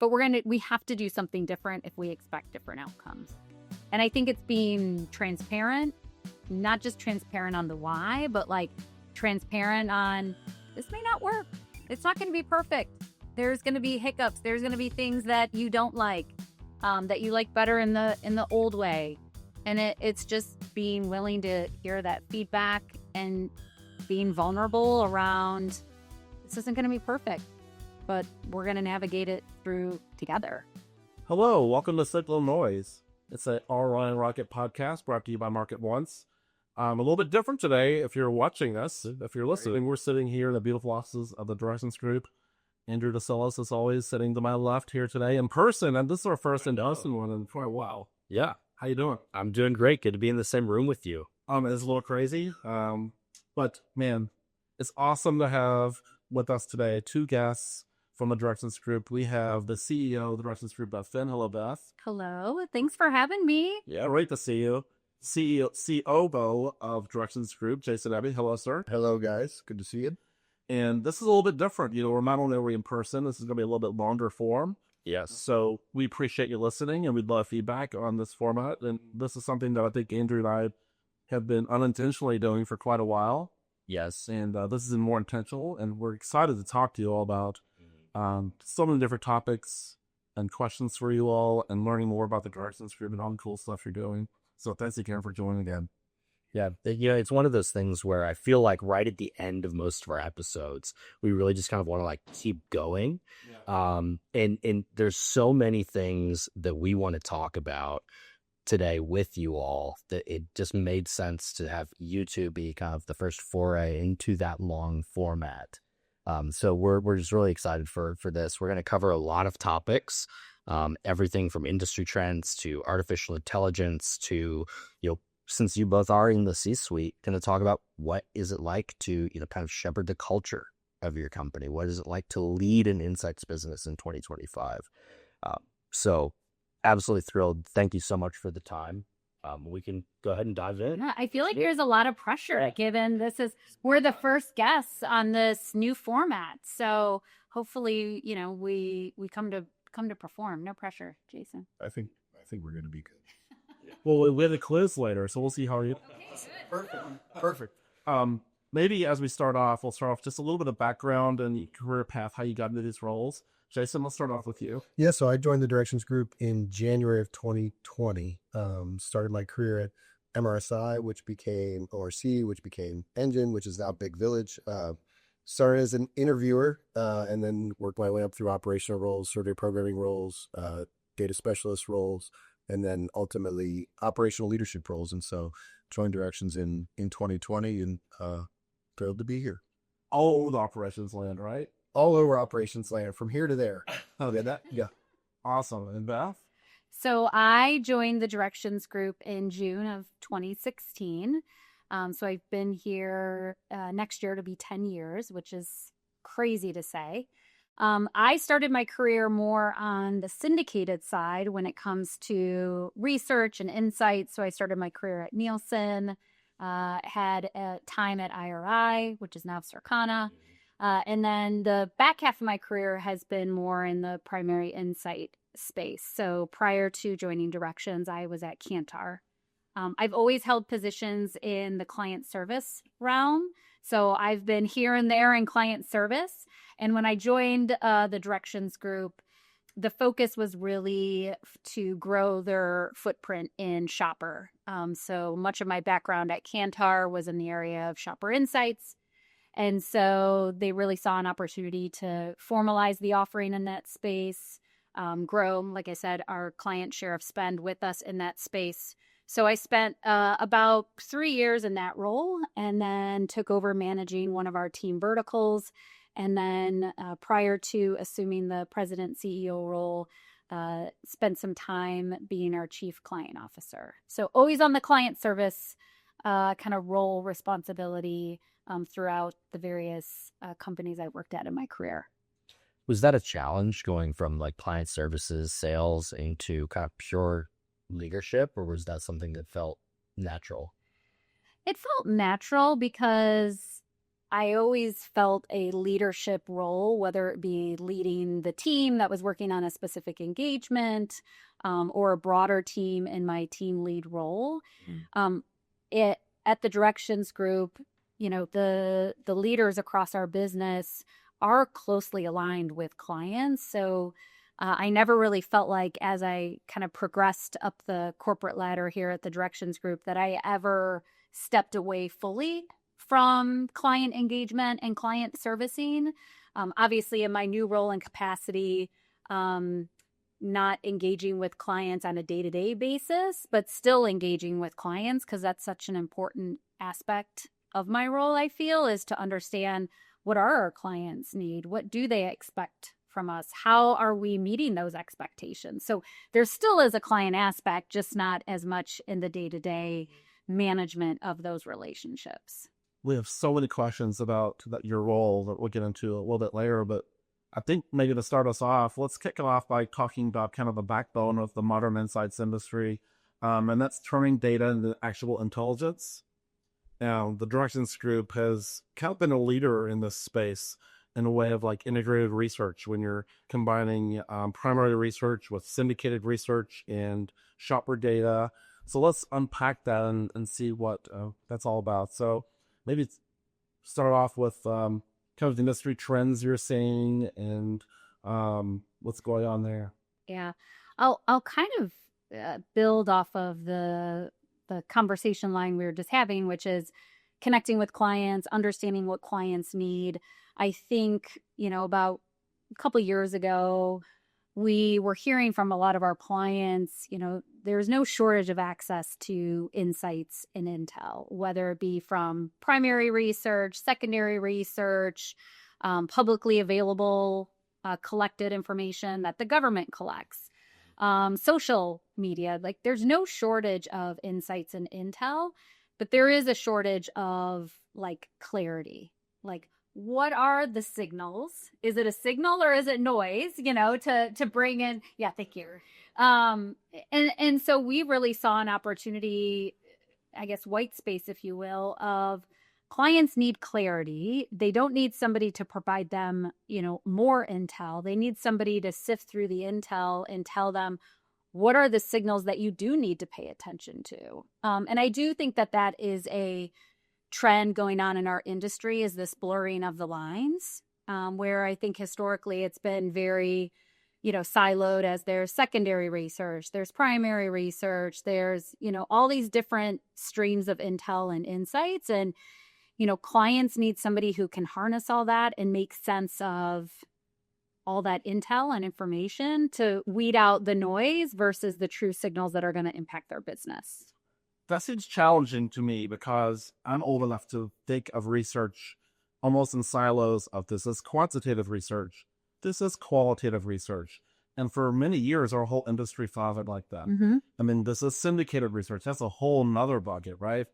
but we have to do something different if we expect different outcomes. And I think it's being transparent, not just transparent on the why, but like transparent on this may not work. It's not going to be perfect. There's going to be hiccups. There's going to be things that you don't like, that you like better in the old way. And it's just being willing to hear that feedback and being vulnerable around this isn't going to be perfect, but we're going to navigate it through together. Hello, welcome to Signal Noise. It's an All-Ryan Rocket podcast brought to you by Market Once. A little bit different today if you're watching this. If you're listening, we're sitting here in the beautiful offices of the Directions Group. Andrew DeSillis, as always, sitting to my left here today in person, and this is our first in-person one in quite a while. Yeah. How you doing? I'm doing great. Good to be in the same room with you. It's a little crazy, but man, it's awesome to have with us today two guests from the Directions Group. We have the CEO of the Directions Group, Beth Finn. Hello, Beth. Hello. Thanks for having me. Yeah, great to see you. COO of Directions Group, Jason Ebbing. Hello, sir. Hello, guys. Good to see you. And this is a little bit different. You know, we're not only in person, this is going to be a little bit longer form. Yes. So we appreciate you listening, and we'd love feedback on this format. And this is something that I think Andrew and I have been unintentionally doing for quite a while. Yes. And this is more intentional, and we're excited to talk to you all about so many different topics and questions for you all, and learning more about the Directions Group and all the cool stuff you're doing. So thanks again for joining again. Yeah. It's one of those things where I feel like right at the end of most of our episodes, we really just kind of want to like keep going. Yeah. And there's so many things that we want to talk about today with you all that it just made sense to have you two be kind of the first foray into that long format. So we're just really excited for this. We're going to cover a lot of topics, everything from industry trends to artificial intelligence to, since you both are in the C-suite, going to talk about what is it like to, kind of shepherd the culture of your company? What is it like to lead an insights business in 2025? So absolutely thrilled. Thank you so much for the time. We can go ahead and dive in. Yeah, I feel like there's a lot of pressure given we're the first guests on this new format. So hopefully, we come to perform. No pressure, Jason. I think we're going to be good. Well, we have a quiz later, so we'll see how you. Okay, Perfect. Maybe as we start off, we'll start off just a little bit of background and career path, how you got into these roles. Jason, let's start off with you. Yeah, so I joined the Directions Group in January of 2020. Started my career at MRSI, which became ORC, which became Engine, which is now Big Village. Started as an interviewer and then worked my way up through operational roles, survey programming roles, data specialist roles, and then ultimately operational leadership roles. And so joined Directions in 2020 and thrilled to be here. All over the operations land, right? All over operations land, from here to there. Oh, get that? Yeah. Awesome. And Beth? So I joined the Directions Group in June of 2016. So I've been here next year to be 10 years, which is crazy to say. I started my career more on the syndicated side when it comes to research and insights. So I started my career at Nielsen, had a time at IRI, which is now Circana. And then the back half of my career has been more in the primary insight space. So prior to joining Directions, I was at Kantar. I've always held positions in the client service realm. So I've been here and there in client service. And when I joined the Directions Group, the focus was really to grow their footprint in shopper. So much of my background at Kantar was in the area of shopper insights. And so they really saw an opportunity to formalize the offering in that space, grow, like I said, our client share of spend with us in that space. So I spent about 3 years in that role and then took over managing one of our team verticals. And then prior to assuming the president CEO role, spent some time being our chief client officer. So always on the client service kind of role responsibility throughout the various companies I worked at in my career. Was that a challenge going from like client services, sales into kind of pure leadership, or was that something that felt natural? It felt natural because I always felt a leadership role, whether it be leading the team that was working on a specific engagement, or a broader team in my team lead role. Um, at the directions group, the leaders across our business are closely aligned with clients. So I never really felt like, as I kind of progressed up the corporate ladder here at the directions group, that I ever stepped away fully from client engagement and client servicing. Obviously, in my new role and capacity, not engaging with clients on a day-to-day basis, but still engaging with clients, because that's such an important aspect of my role, I feel, is to understand, what are our clients need? What do they expect from us? How are we meeting those expectations? So there still is a client aspect, just not as much in the day-to-day management of those relationships. We have so many questions about your role that we'll get into a little bit later, but I think maybe to start us off, let's kick it off by talking about kind of the backbone of the modern insights industry, and that's turning data into actual intelligence. Now, the Directions Group has kind of been a leader in this space in a way of like integrated research, when you're combining primary research with syndicated research and shopper data. So let's unpack that and see what that's all about. So maybe start off with kind of the industry trends you're seeing and what's going on there. Yeah, I'll kind of build off of the conversation line we were just having, which is connecting with clients, understanding what clients need. I think, about a couple of years ago, we were hearing from a lot of our clients, there's no shortage of access to insights and intel, whether it be from primary research, secondary research, publicly available collected information that the government collects, social media. Like, there's no shortage of insights and intel, but there is a shortage of like clarity. Like, what are the signals? Is it a signal or is it noise, to bring in? Yeah, thank you. And so we really saw an opportunity, I guess, white space, if you will, of clients need clarity. They don't need somebody to provide them, more intel. They need somebody to sift through the intel and tell them, what are the signals that you do need to pay attention to? And I do think that is a trend going on in our industry, is this blurring of the lines, where I think historically it's been very, siloed, as there's secondary research, there's primary research, there's, all these different streams of intel and insights. And, clients need somebody who can harness all that and make sense of all that intel and information to weed out the noise versus the true signals that are going to impact their business. That seems challenging to me because I'm old enough to think of research almost in silos of, this is quantitative research, this is qualitative research. And for many years, our whole industry thought of it like that. Mm-hmm. I mean, this is syndicated research. That's a whole nother bucket, right?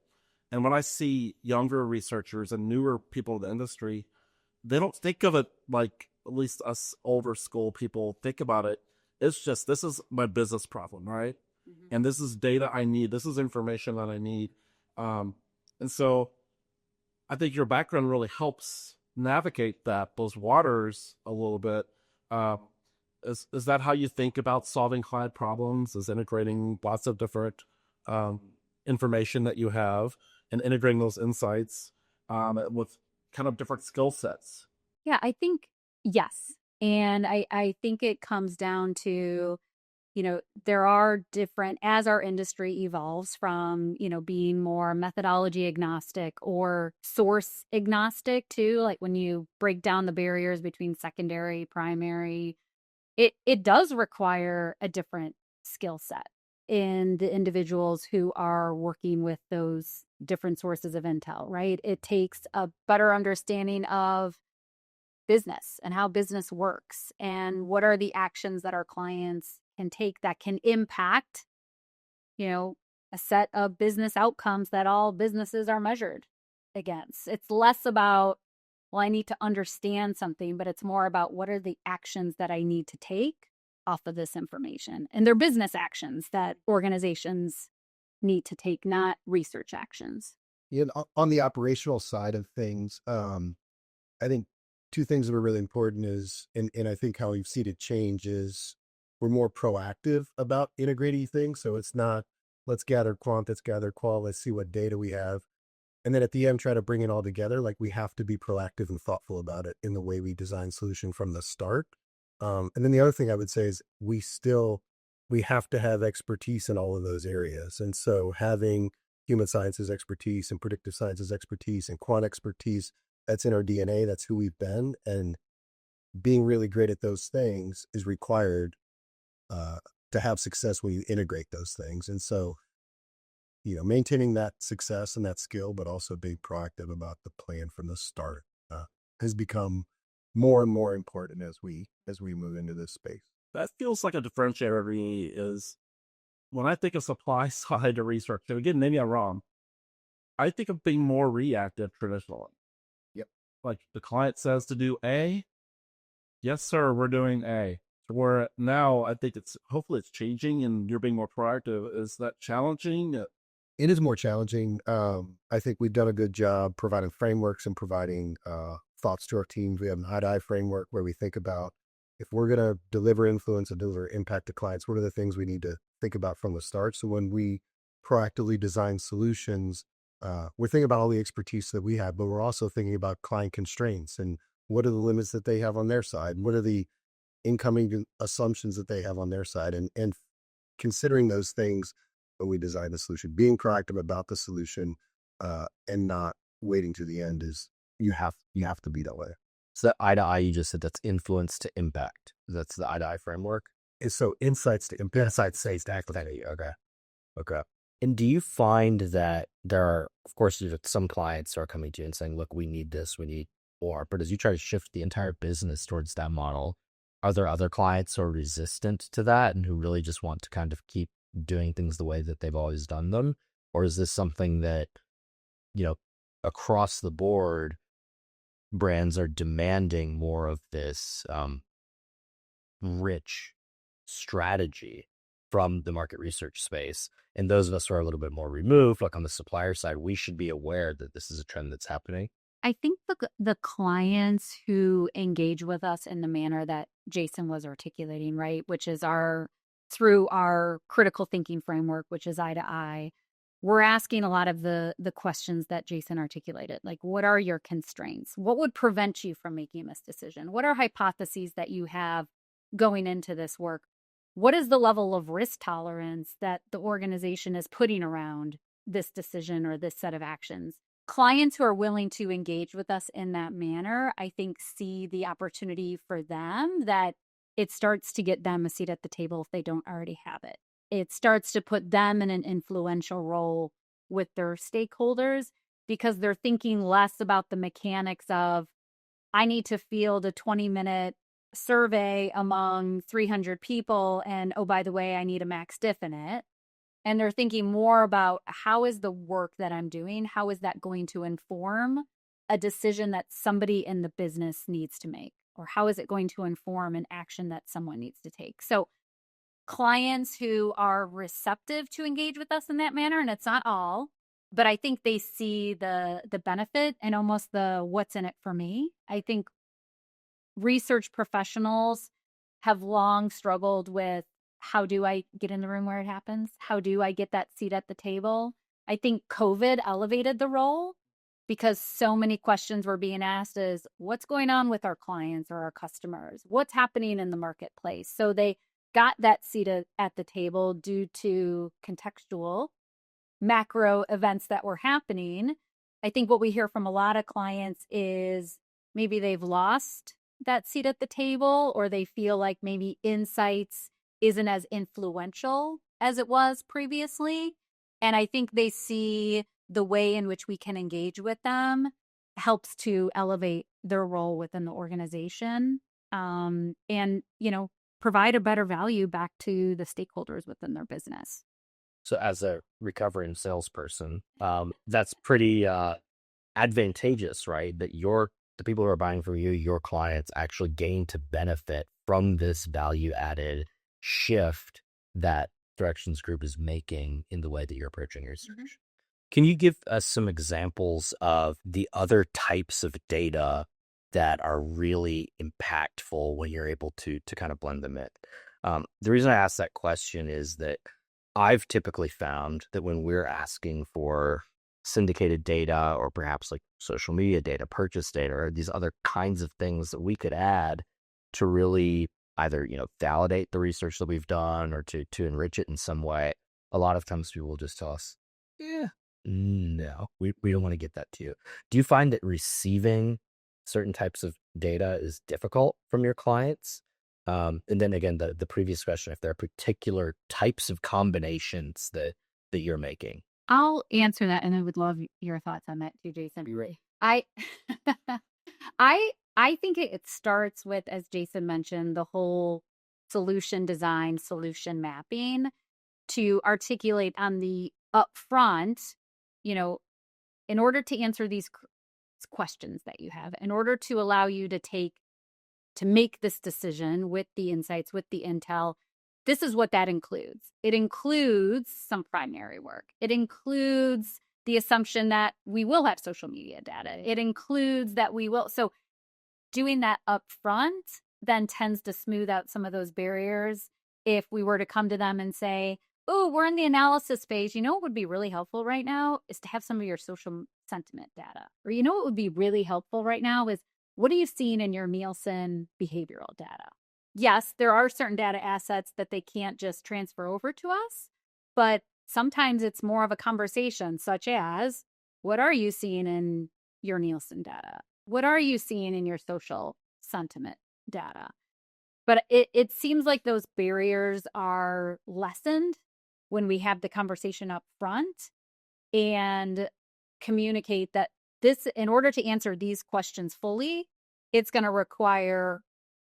And when I see younger researchers and newer people in the industry, they don't think of it like, at least us older school people think about it. It's just, this is my business problem, right? Mm-hmm. And this is data I need. This is information that I need. And so I think your background really helps navigate those waters a little bit. Is that how you think about solving client problems? Is integrating lots of different information that you have and integrating those insights with kind of different skill sets? Yeah, I think yes. And I think it comes down to, there are different, as our industry evolves from, being more methodology agnostic or source agnostic too, like when you break down the barriers between secondary, primary, it does require a different skill set in the individuals who are working with those different sources of intel, right? It takes a better understanding of business and how business works and what are the actions that our clients can take that can impact, a set of business outcomes that all businesses are measured against. It's less about, well, I need to understand something, but it's more about what are the actions that I need to take off of this information. And they're business actions that organizations need to take, not research actions. On the operational side of things, I think two things that are really important is, and I think how we've seen it change is we're more proactive about integrating things. So it's not, let's gather quant, let's gather qual, let's see what data we have. And then at the end, try to bring it all together. Like we have to be proactive and thoughtful about it in the way we design solution from the start. And then the other thing I would say is we have to have expertise in all of those areas. And so having human sciences expertise and predictive sciences expertise and quant expertise, that's in our DNA. That's who we've been. And being really great at those things is required to have success when you integrate those things. And so, maintaining that success and that skill, but also being proactive about the plan from the start has become more and more important as we move into this space. That feels like a differentiator to me is when I think of supply side research, and again, maybe I'm wrong, I think of being more reactive traditionally. Yep. Like the client says to do A, yes, sir, we're doing A. So where now I think hopefully it's changing and you're being more proactive. Is that challenging? It is more challenging. I think we've done a good job providing frameworks and providing thoughts to our teams. We have an eye-to-eye framework where we think about if we're going to deliver influence and deliver impact to clients, what are the things we need to think about from the start? So when we proactively design solutions, we're thinking about all the expertise that we have, but we're also thinking about client constraints and what are the limits that they have on their side? What are the incoming assumptions that they have on their side? And considering those things when we design the solution, being proactive about the solution and not waiting to the end is you have to be that way. So that eye-to-eye you just said, that's influence to impact. That's the eye-to-eye framework? So insights to impact. Insights to impact. Okay. And do you find that there are, of course, some clients are coming to you and saying, look, we need this, we need more. But as you try to shift the entire business towards that model, are there other clients who are resistant to that and who really just want to kind of keep doing things the way that they've always done them? Or is this something that, across the board, brands are demanding more of this rich strategy from the market research space? And those of us who are a little bit more removed, like on the supplier side, we should be aware that this is a trend that's happening. I think the clients who engage with us in the manner that Jason was articulating, right, which is through our critical thinking framework, which is eye to eye, we're asking a lot of the questions that Jason articulated. Like, what are your constraints? What would prevent you from making this decision? What are hypotheses that you have going into this work? What is the level of risk tolerance that the organization is putting around this decision or this set of actions? Clients who are willing to engage with us in that manner, I think, see the opportunity for them that it starts to get them a seat at the table if they don't already have it. It starts to put them in an influential role with their stakeholders because they're thinking less about the mechanics of, I need to field a 20-minute survey among 300 people, and oh, by the way, I need a max diff in it. And they're thinking more about how is the work that I'm doing, how is that going to inform a decision that somebody in the business needs to make? Or how is it going to inform an action that someone needs to take? So clients who are receptive to engage with us in that manner, and it's not all, but I think they see the benefit and almost the what's in it for me. I think research professionals have long struggled with, how do I get in the room where it happens? How do I get that seat at the table? I think COVID elevated the role because so many questions were being asked is, what's going on with our clients or our customers? What's happening in the marketplace? So they got that seat at the table due to contextual macro events that were happening. I think what we hear from a lot of clients is maybe they've lost that seat at the table, or they feel like maybe insights isn't as influential as it was previously. And I think they see the way in which we can engage with them helps to elevate their role within the organization, and, provide a better value back to the stakeholders within their business. So as a recovering salesperson, that's pretty advantageous, right? That the people who are buying from you, your clients, actually gain to benefit from this value-added shift that Directions Group is making in the way that you're approaching research. Can you give us some examples of the other types of data that are really impactful when you're able to kind of blend them in? The reason I ask that question is that I've typically found that when we're asking for syndicated data or perhaps like social media data, purchase data, or these other kinds of things that we could add to really either, validate the research that we've done or to enrich it in some way, a lot of times people will just tell us, yeah, no, we don't want to get that to you. Do you find that receiving certain types of data is difficult from your clients? And then again, the previous question, if there are particular types of combinations that you're making. I'll answer that, and I would love your thoughts on that too, Jason. Be ready. I I think it starts with, as Jason mentioned, the whole solution design, solution mapping to articulate on the upfront, in order to answer these questions that you have, in order to allow you to make this decision with the insights, with the intel. This is what that includes. It includes some primary work. It includes the assumption that we will have social media data. It includes that we will. So doing that up front then tends to smooth out some of those barriers. If we were to come to them and say, oh, we're in the analysis phase, what would be really helpful right now is to have some of your social sentiment data. Or what would be really helpful right now is, what are you seeing in your Nielsen behavioral data? Yes, there are certain data assets that they can't just transfer over to us, but sometimes it's more of a conversation, such as, what are you seeing in your Nielsen data? What are you seeing in your social sentiment data? But it seems like those barriers are lessened when we have the conversation up front and communicate that in order to answer these questions fully, it's going to require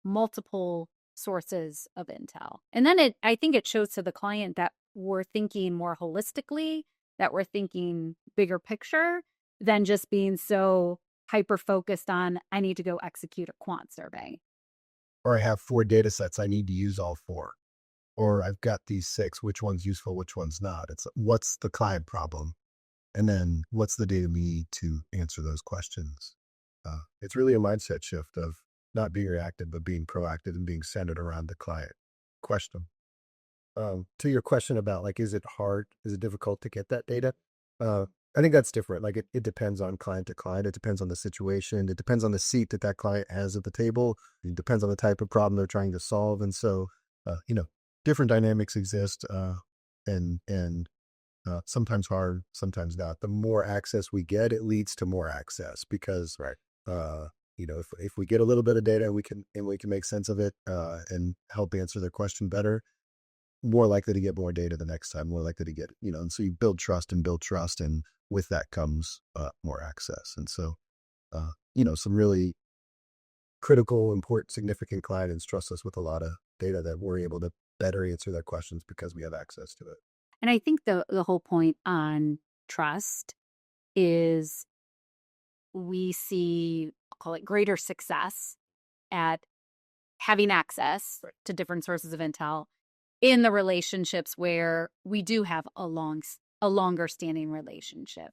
multiple sources of intel. And then I think it shows to the client that we're thinking more holistically, that we're thinking bigger picture than just being so hyper-focused on, I need to go execute a quant survey. Or I have 4 data sets. I need to use all 4. Or I've got these 6. Which one's useful? Which one's not? It's what's the client problem? And then what's the data we need to answer those questions? It's really a mindset shift of not being reactive, but being proactive and being centered around the client question. To your question about is it hard? Is it difficult to get that data? I think that's different. It depends on client to client. It depends on the situation. It depends on the seat that client has at the table. It depends on the type of problem they're trying to solve. And so, different dynamics exist, and sometimes hard, sometimes not. The more access we get, it leads to more access because, Right. if we get a little bit of data, we can make sense of it and help answer their question better. More likely to get more data the next time. More likely to get and so you build trust, and with that comes more access. And so, some really critical, important, significant clients trust us with a lot of data that we're able to better answer their questions because we have access to it. And I think the whole point on trust is we see, I'll call it, greater success at having access to different sources of intel in the relationships where we do have a longer standing relationship.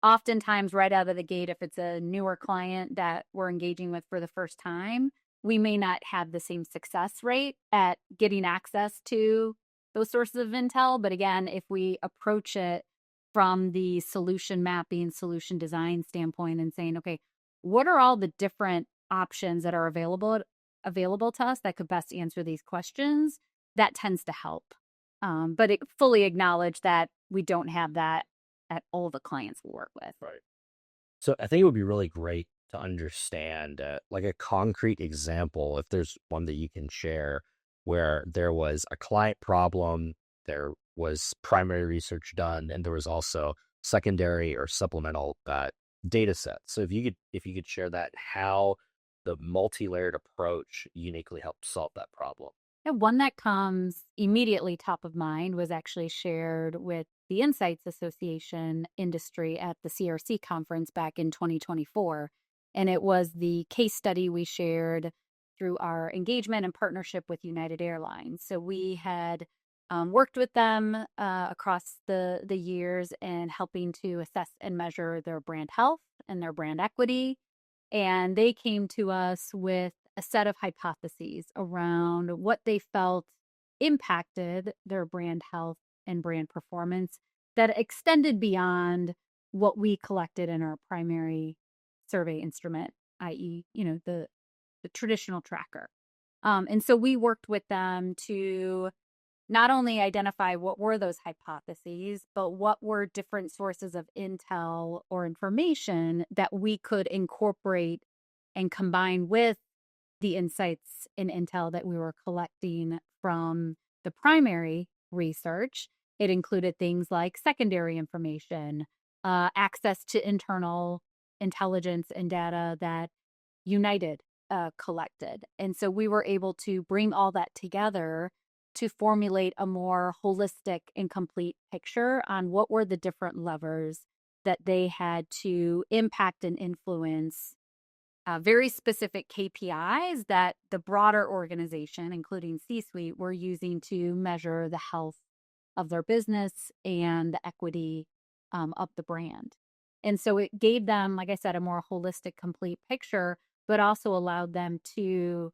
Oftentimes, right out of the gate, if it's a newer client that we're engaging with for the first time, we may not have the same success rate at getting access to those sources of intel. But again, if we approach it from the solution mapping, solution design standpoint and saying, okay, what are all the different options that are available to us that could best answer these questions, that tends to help. But it fully acknowledge that we don't have that at all the clients we work with. Right. So I think it would be really great to understand a concrete example, if there's one that you can share, where there was a client problem, there was primary research done, and there was also secondary or supplemental data sets. So if you could share that, how the multi-layered approach uniquely helped solve that problem. And one that comes immediately top of mind was actually shared with the Insights Association industry at the CRC conference back in 2024. And it was the case study we shared through our engagement and partnership with United Airlines. So we had worked with them across the years in helping to assess and measure their brand health and their brand equity. And they came to us with a set of hypotheses around what they felt impacted their brand health and brand performance that extended beyond what we collected in our primary survey instrument, i.e., the traditional tracker. And so we worked with them to not only identify what were those hypotheses, but what were different sources of intel or information that we could incorporate and combine with the insights and intel that we were collecting from the primary research. It included things like secondary information, access to internal intelligence and data that United collected. And so we were able to bring all that together to formulate a more holistic and complete picture on what were the different levers that they had to impact and influence very specific KPIs that the broader organization, including C-suite, were using to measure the health of their business and the equity of the brand. And so it gave them, like I said, a more holistic, complete picture, but also allowed them to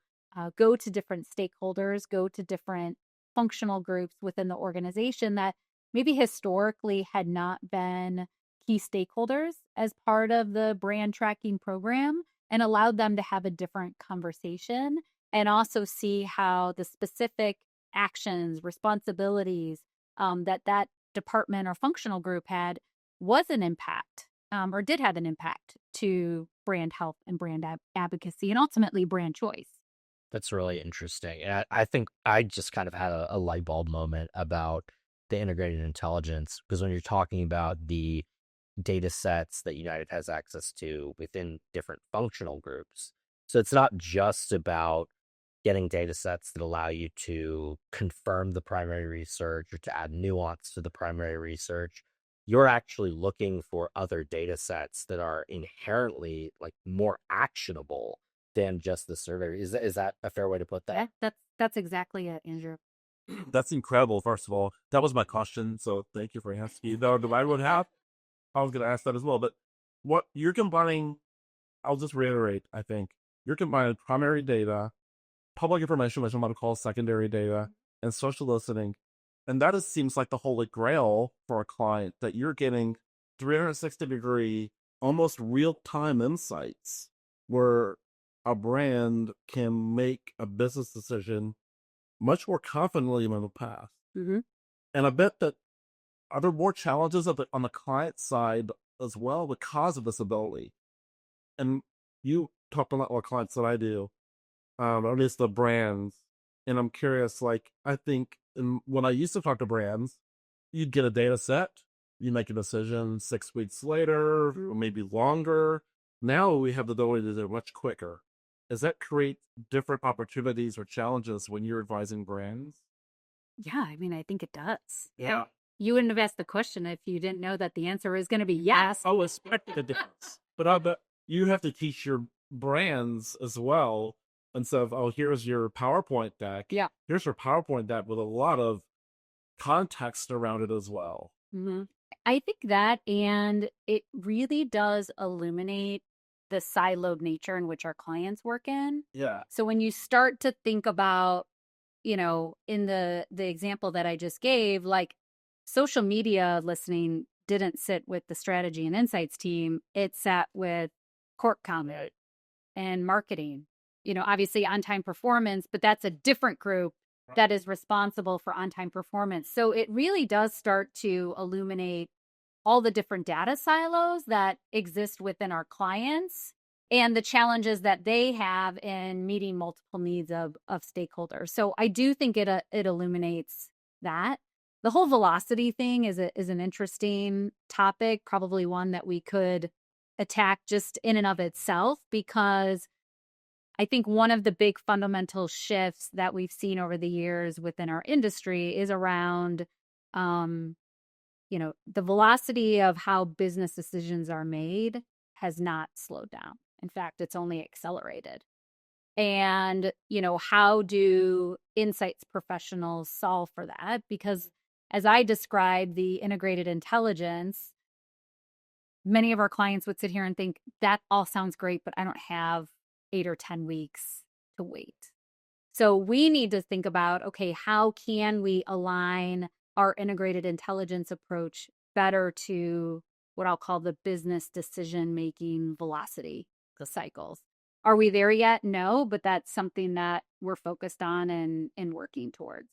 go to different stakeholders, go to different functional groups within the organization that maybe historically had not been key stakeholders as part of the brand tracking program, and allowed them to have a different conversation and also see how the specific actions, responsibilities that department or functional group had was an impact or did have an impact to brand health and brand advocacy and ultimately brand choice. That's really interesting. And I think I just kind of had a light bulb moment about the integrated intelligence, because when you're talking about the data sets that United has access to within different functional groups, so it's not just about getting data sets that allow you to confirm the primary research or to add nuance to the primary research. You're actually looking for other data sets that are inherently like more actionable than just the survey. Is that a fair way to put that? Yeah, that's exactly it, Andrew. That's incredible. First of all, that was my question, so thank you for asking. No, I would have. I was going to ask that as well, but what you're combining, I'll just reiterate. I think you're combining primary data, public information, which I'm going to call secondary data, and social listening, and that seems like the holy grail for a client, that you're getting 360-degree, almost real-time insights where a brand can make a business decision much more confidently than in the past. Mm-hmm. And I bet that are there more challenges on the client side as well because of this ability? And you talk to a lot more clients than I do, or at least the brands. And I'm curious, like, I think when I used to talk to brands, you'd get a data set, you make a decision 6 weeks later, or maybe longer. Now we have the ability to do it much quicker. Does that create different opportunities or challenges when you're advising brands? Yeah, I mean, I think it does. Yeah. You wouldn't have asked the question if you didn't know that the answer is going to be yes. I would expect the difference. But I bet you have to teach your brands as well. Instead of, oh, here's your PowerPoint deck. Yeah. Here's your PowerPoint deck with a lot of context around it as well. Mm-hmm. I think that, and it really does illuminate the siloed nature in which our clients work in. Yeah. So when you start to think about, in the example that I just gave, like social media listening didn't sit with the strategy and insights team. It sat with corp comment and marketing, obviously on-time performance, but that's a different group that is responsible for on-time performance. So it really does start to illuminate all the different data silos that exist within our clients and the challenges that they have in meeting multiple needs of stakeholders. So I do think it illuminates that. The whole velocity thing is an interesting topic, probably one that we could attack just in and of itself, because I think one of the big fundamental shifts that we've seen over the years within our industry is around, the velocity of how business decisions are made has not slowed down. In fact, it's only accelerated. And, how do insights professionals solve for that? Because as I describe the integrated intelligence, many of our clients would sit here and think that all sounds great, but I don't have 8 or 10 weeks to wait. So we need to think about, okay, how can we align our integrated intelligence approach better to what I'll call the business decision-making velocity, the cycles. Are we there yet? No, but that's something that we're focused on and working towards.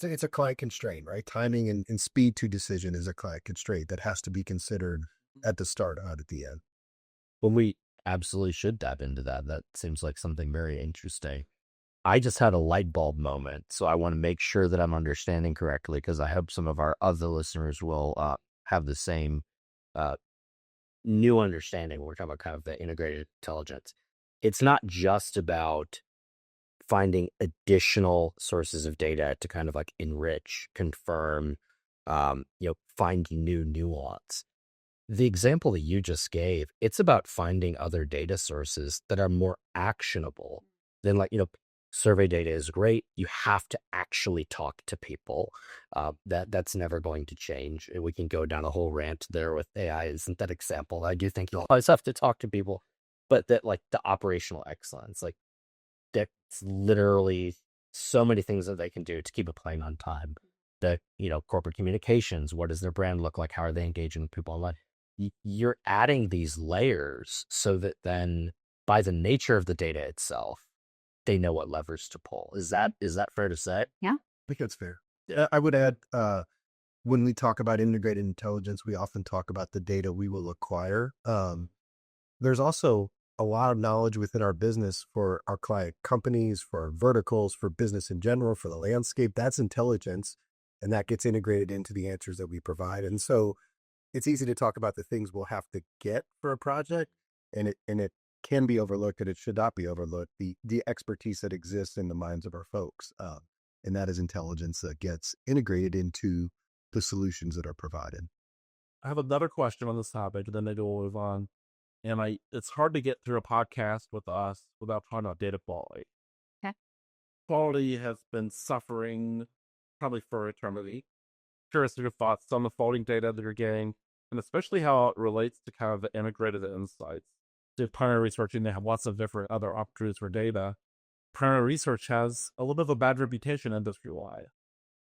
It's a client constraint, right? Timing and speed to decision is a client constraint that has to be considered at the start, not at the end. Well, we absolutely should dive into that. That seems like something very interesting. I just had a light bulb moment, so I want to make sure that I'm understanding correctly, because I hope some of our other listeners will have the same new understanding when we're talking about kind of the integrated intelligence. It's not just about finding additional sources of data to kind of like enrich, confirm, find new nuance. The example that you just gave, it's about finding other data sources that are more actionable than survey data is great. You have to actually talk to people. That's never going to change. We can go down a whole rant there with AI. Isn't that example? I do think you'll always have to talk to people, but that the operational excellence, that's literally so many things that they can do to keep a plane on time. The corporate communications, what does their brand look like? How are they engaging with people online? You're adding these layers so that then by the nature of the data itself, they know what levers to pull. Is that fair to say? Yeah. I think that's fair. I would add, when we talk about integrated intelligence, we often talk about the data we will acquire. There's also a lot of knowledge within our business for our client companies, for our verticals, for business in general, for the landscape. That's intelligence, and that gets integrated into the answers that we provide. And so it's easy to talk about the things we'll have to get for a project, and it can be overlooked, and it should not be overlooked. The expertise that exists in the minds of our folks, and that is intelligence that gets integrated into the solutions that are provided. I have another question on this topic, and then maybe we'll move on. And it's hard to get through a podcast with us without talking about data quality. Okay. Quality has been suffering probably for eternity. Curious your thoughts on the folding data that you're getting, and especially how it relates to kind of the integrated insights. So primary researching, they have lots of different other opportunities for data. Primary research has a little bit of a bad reputation industry-wide.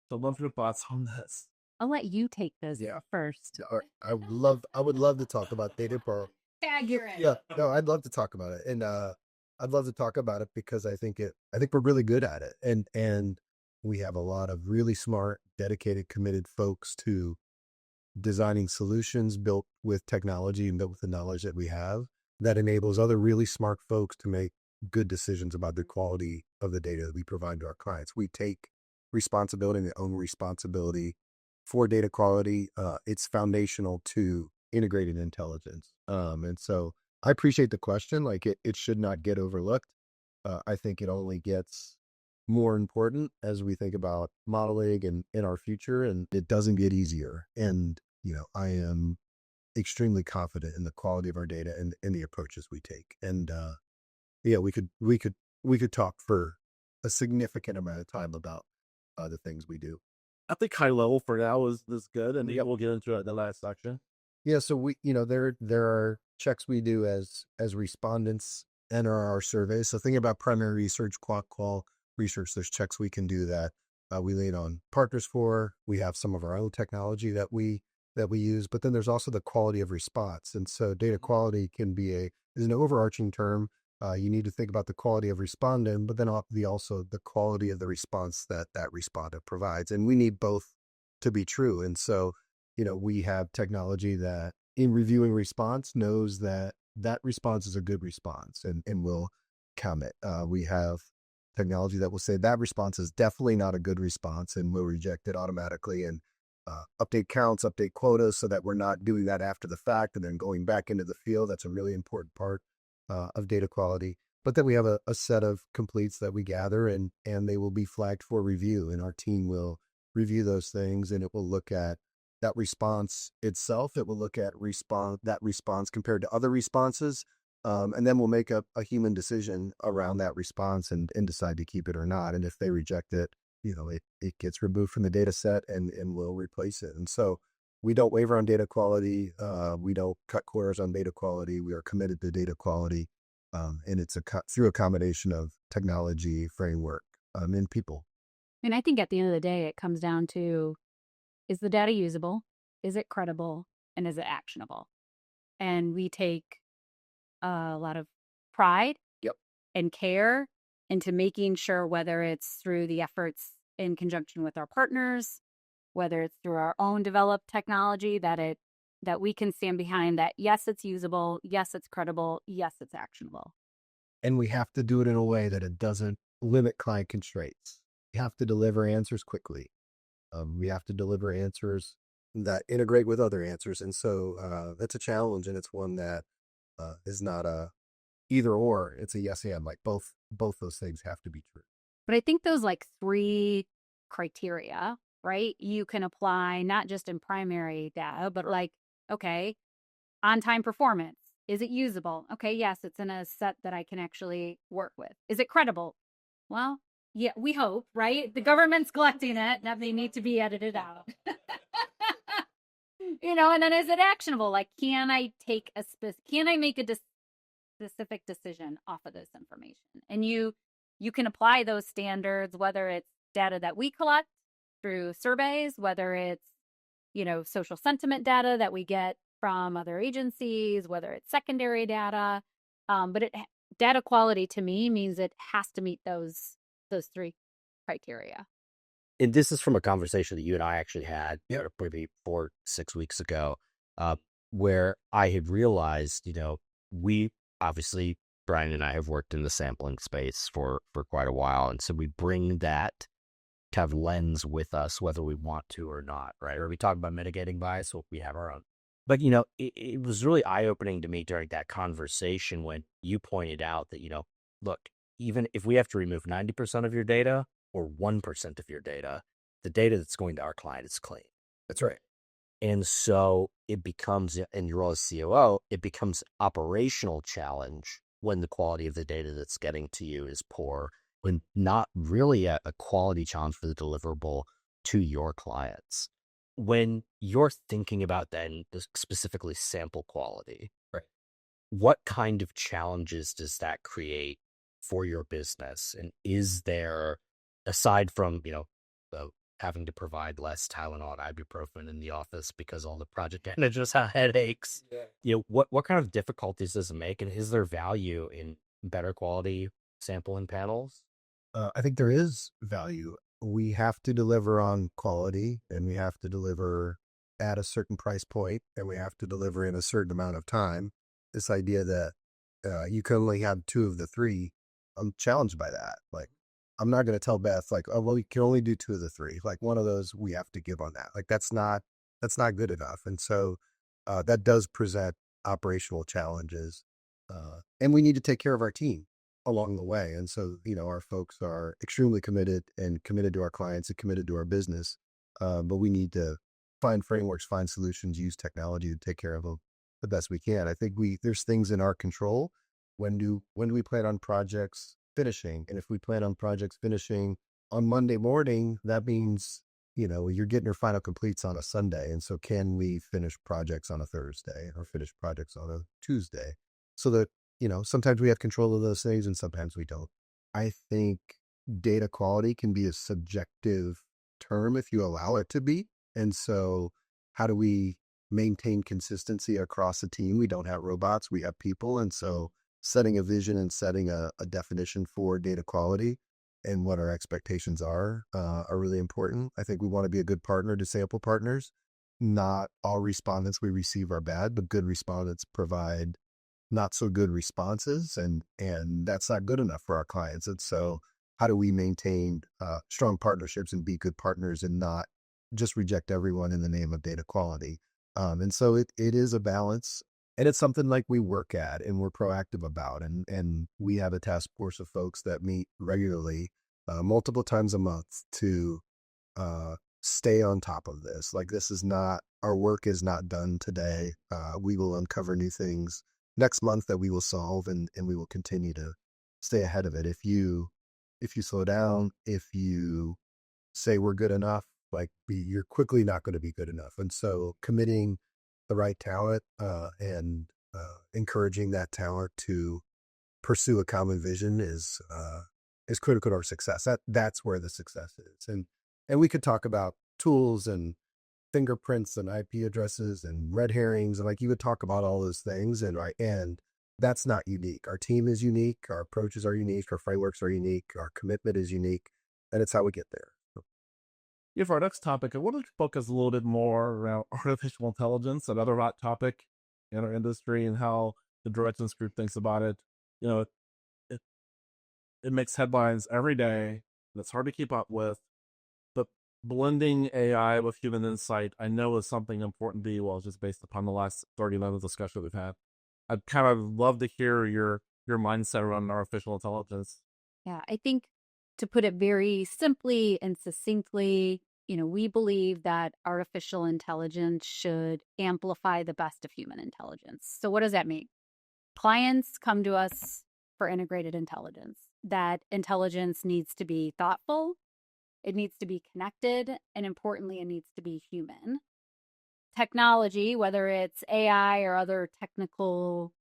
So I'd love your thoughts on this. I'll let you take this first. I would love to talk about data for Accurate. Yeah, no, I'd love to talk about it, and I'd love to talk about it because I think we're really good at it, and we have a lot of really smart, dedicated, committed folks to designing solutions built with technology and built with the knowledge that we have that enables other really smart folks to make good decisions about the quality of the data that we provide to our clients. We take responsibility and own responsibility for data quality. It's foundational to integrated intelligence. And so I appreciate the question. It should not get overlooked. I think it only gets more important as we think about modeling and in our future, and it doesn't get easier. And, I am extremely confident in the quality of our data and the approaches we take. And, we could talk for a significant amount of time about the things we do. I think high level for now is good, and we'll get into it in the last section. Yeah, so we, there are checks we do as respondents enter our surveys. So thinking about primary research, qual research, there's checks we can do that we lean on partners for. We have some of our own technology that we use, but then there's also the quality of response. And so data quality is an overarching term. You need to think about the quality of respondent, but then also the quality of the response that respondent provides. And we need both to be true. And so, we have technology that in reviewing response knows that response is a good response and will comment. We have technology that will say that response is definitely not a good response and will reject it automatically and update counts, update quotas so that we're not doing that after the fact and then going back into the field. That's a really important part of data quality. But then we have a set of completes that we gather and they will be flagged for review, and our team will review those things, and it will look at that response itself. It will look at that response compared to other responses. And then we'll make a human decision around that response and decide to keep it or not. And if they reject it, it gets removed from the data set and we'll replace it. And so we don't waver on data quality. We don't cut corners on data quality. We are committed to data quality. And it's through a combination of technology, framework, and people. And I think at the end of the day, it comes down to, is the data usable? Is it credible? And is it actionable? And we take a lot of pride and care into making sure, whether it's through the efforts in conjunction with our partners, whether it's through our own developed technology, that we can stand behind that. Yes, it's usable. Yes, it's credible. Yes, it's actionable. And we have to do it in a way that it doesn't limit client constraints. We have to deliver answers quickly. We have to deliver answers that integrate with other answers. And so that's a challenge, and it's one that is not a either or. It's a yes and, like both those things have to be true. But I think those like 3 criteria, right? You can apply not just in primary data, but like, okay, on-time performance. Is it usable? Okay, yes, it's in a set that I can actually work with. Is it credible? Well, yeah, we hope, right? The government's collecting it. Now they need to be edited out. And then is it actionable? Like, can I make a specific decision off of this information? And you can apply those standards, whether it's data that we collect through surveys, whether it's, social sentiment data that we get from other agencies, whether it's secondary data. But data quality to me means it has to meet those 3 criteria. And this is from a conversation that you and I actually had maybe 4-6 weeks ago, where I had realized, we obviously, Brian and I have worked in the sampling space for quite a while. And so we bring that kind of lens with us, whether we want to or not, right? Or we talk about mitigating bias, or we have our own. But, it was really eye-opening to me during that conversation when you pointed out that, look, even if we have to remove 90% of your data or 1% of your data, the data that's going to our client is clean. That's right. And so it becomes, in your role as COO, it becomes operational challenge when the quality of the data that's getting to you is poor, when not really a quality challenge for the deliverable to your clients. When you're thinking about then specifically sample quality, right, what kind of challenges does that create for your business? And is there, aside from, having to provide less Tylenol and ibuprofen in the office because all the project managers have headaches, what kind of difficulties does it make? And is there value in better quality sample and panels? I think there is value. We have to deliver on quality, and we have to deliver at a certain price point, and we have to deliver in a certain amount of time. This idea that you can only have 2 of the 3, I'm challenged by that. Like, I'm not going to tell Beth, like, oh, well, you can only do 2 of the 3. Like, one of those we have to give on that. Like, that's not good enough. And so that does present operational challenges. And we need to take care of our team along the way. And so, our folks are extremely committed to our clients and committed to our business. But we need to find frameworks, find solutions, use technology to take care of them the best we can. I think there's things in our control. When do we plan on projects finishing? And if we plan on projects finishing on Monday morning, that means, you're getting your final completes on a Sunday. And so can we finish projects on a Thursday or finish projects on a Tuesday? So that, sometimes we have control of those things and sometimes we don't. I think data quality can be a subjective term if you allow it to be. And so how do we maintain consistency across a team? We don't have robots, we have people. And so setting a vision and setting a definition for data quality and what our expectations are really important. I think we want to be a good partner to sample partners. Not all respondents we receive are bad, but good respondents provide not so good responses, and that's not good enough for our clients. And so how do we maintain strong partnerships and be good partners and not just reject everyone in the name of data quality? And so it is a balance. And it's something like we work at and we're proactive about. And we have a task force of folks that meet regularly, multiple times a month to stay on top of this. Like, this is not, our work is not done today. We will uncover new things next month that we will solve, and we will continue to stay ahead of it. If you slow down, if you say we're good enough, like you're quickly not going to be good enough. And so committing the right talent and encouraging that talent to pursue a common vision is critical to our success. That's where the success is. And we could talk about tools and fingerprints and IP addresses and red herrings, and like you would talk about all those things, and that's not unique. Our team is unique, our approaches are unique, our frameworks are unique, our commitment is unique, and it's how we get there. Yeah, for our next topic, I want to focus a little bit more around artificial intelligence, another hot topic in our industry, and how the Directions Group thinks about it. You know, it, it makes headlines every day, and it's hard to keep up with. But blending AI with human insight, I know, is something important to you all, just based upon the last 30 minutes of discussion we've had. I'd kind of love to hear your mindset around artificial intelligence. Yeah, I think to put it very simply and succinctly, we believe that artificial intelligence should amplify the best of human intelligence. So what does that mean? Clients come to us for integrated intelligence. That intelligence needs to be thoughtful, it needs to be connected, and importantly, it needs to be human. Technology, whether it's AI or other technical,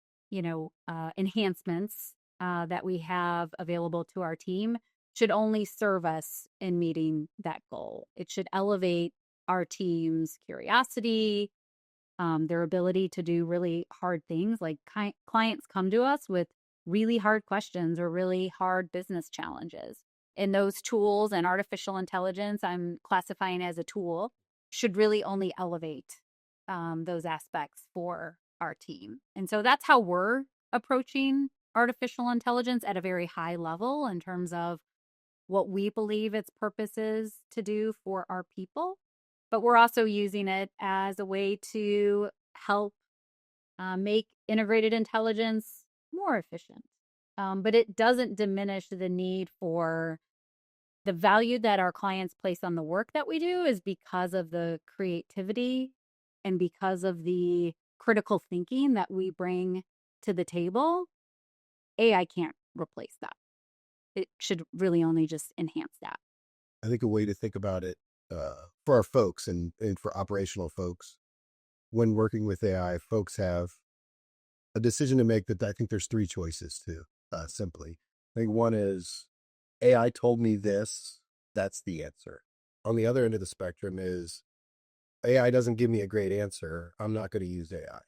enhancements that we have available to our team, should only serve us in meeting that goal. It should elevate our team's curiosity, their ability to do really hard things. Like clients come to us with really hard questions or really hard business challenges. And those tools and artificial intelligence, I'm classifying as a tool, should really only elevate those aspects for our team. And so that's how we're approaching artificial intelligence at a very high level in terms of what we believe its purpose is to do for our people. But we're also using it as a way to help make integrated intelligence more efficient. But it doesn't diminish the need for the value that our clients place on the work that we do, is because of the creativity and because of the critical thinking that we bring to the table. AI can't replace that. It should really only just enhance that. I think a way to think about it for our folks and for operational folks, when working with AI, folks have a decision to make. That I think there's three choices too, simply. I think one is, AI told me this, that's the answer. On the other end of the spectrum is, AI doesn't give me a great answer, I'm not going to use AI.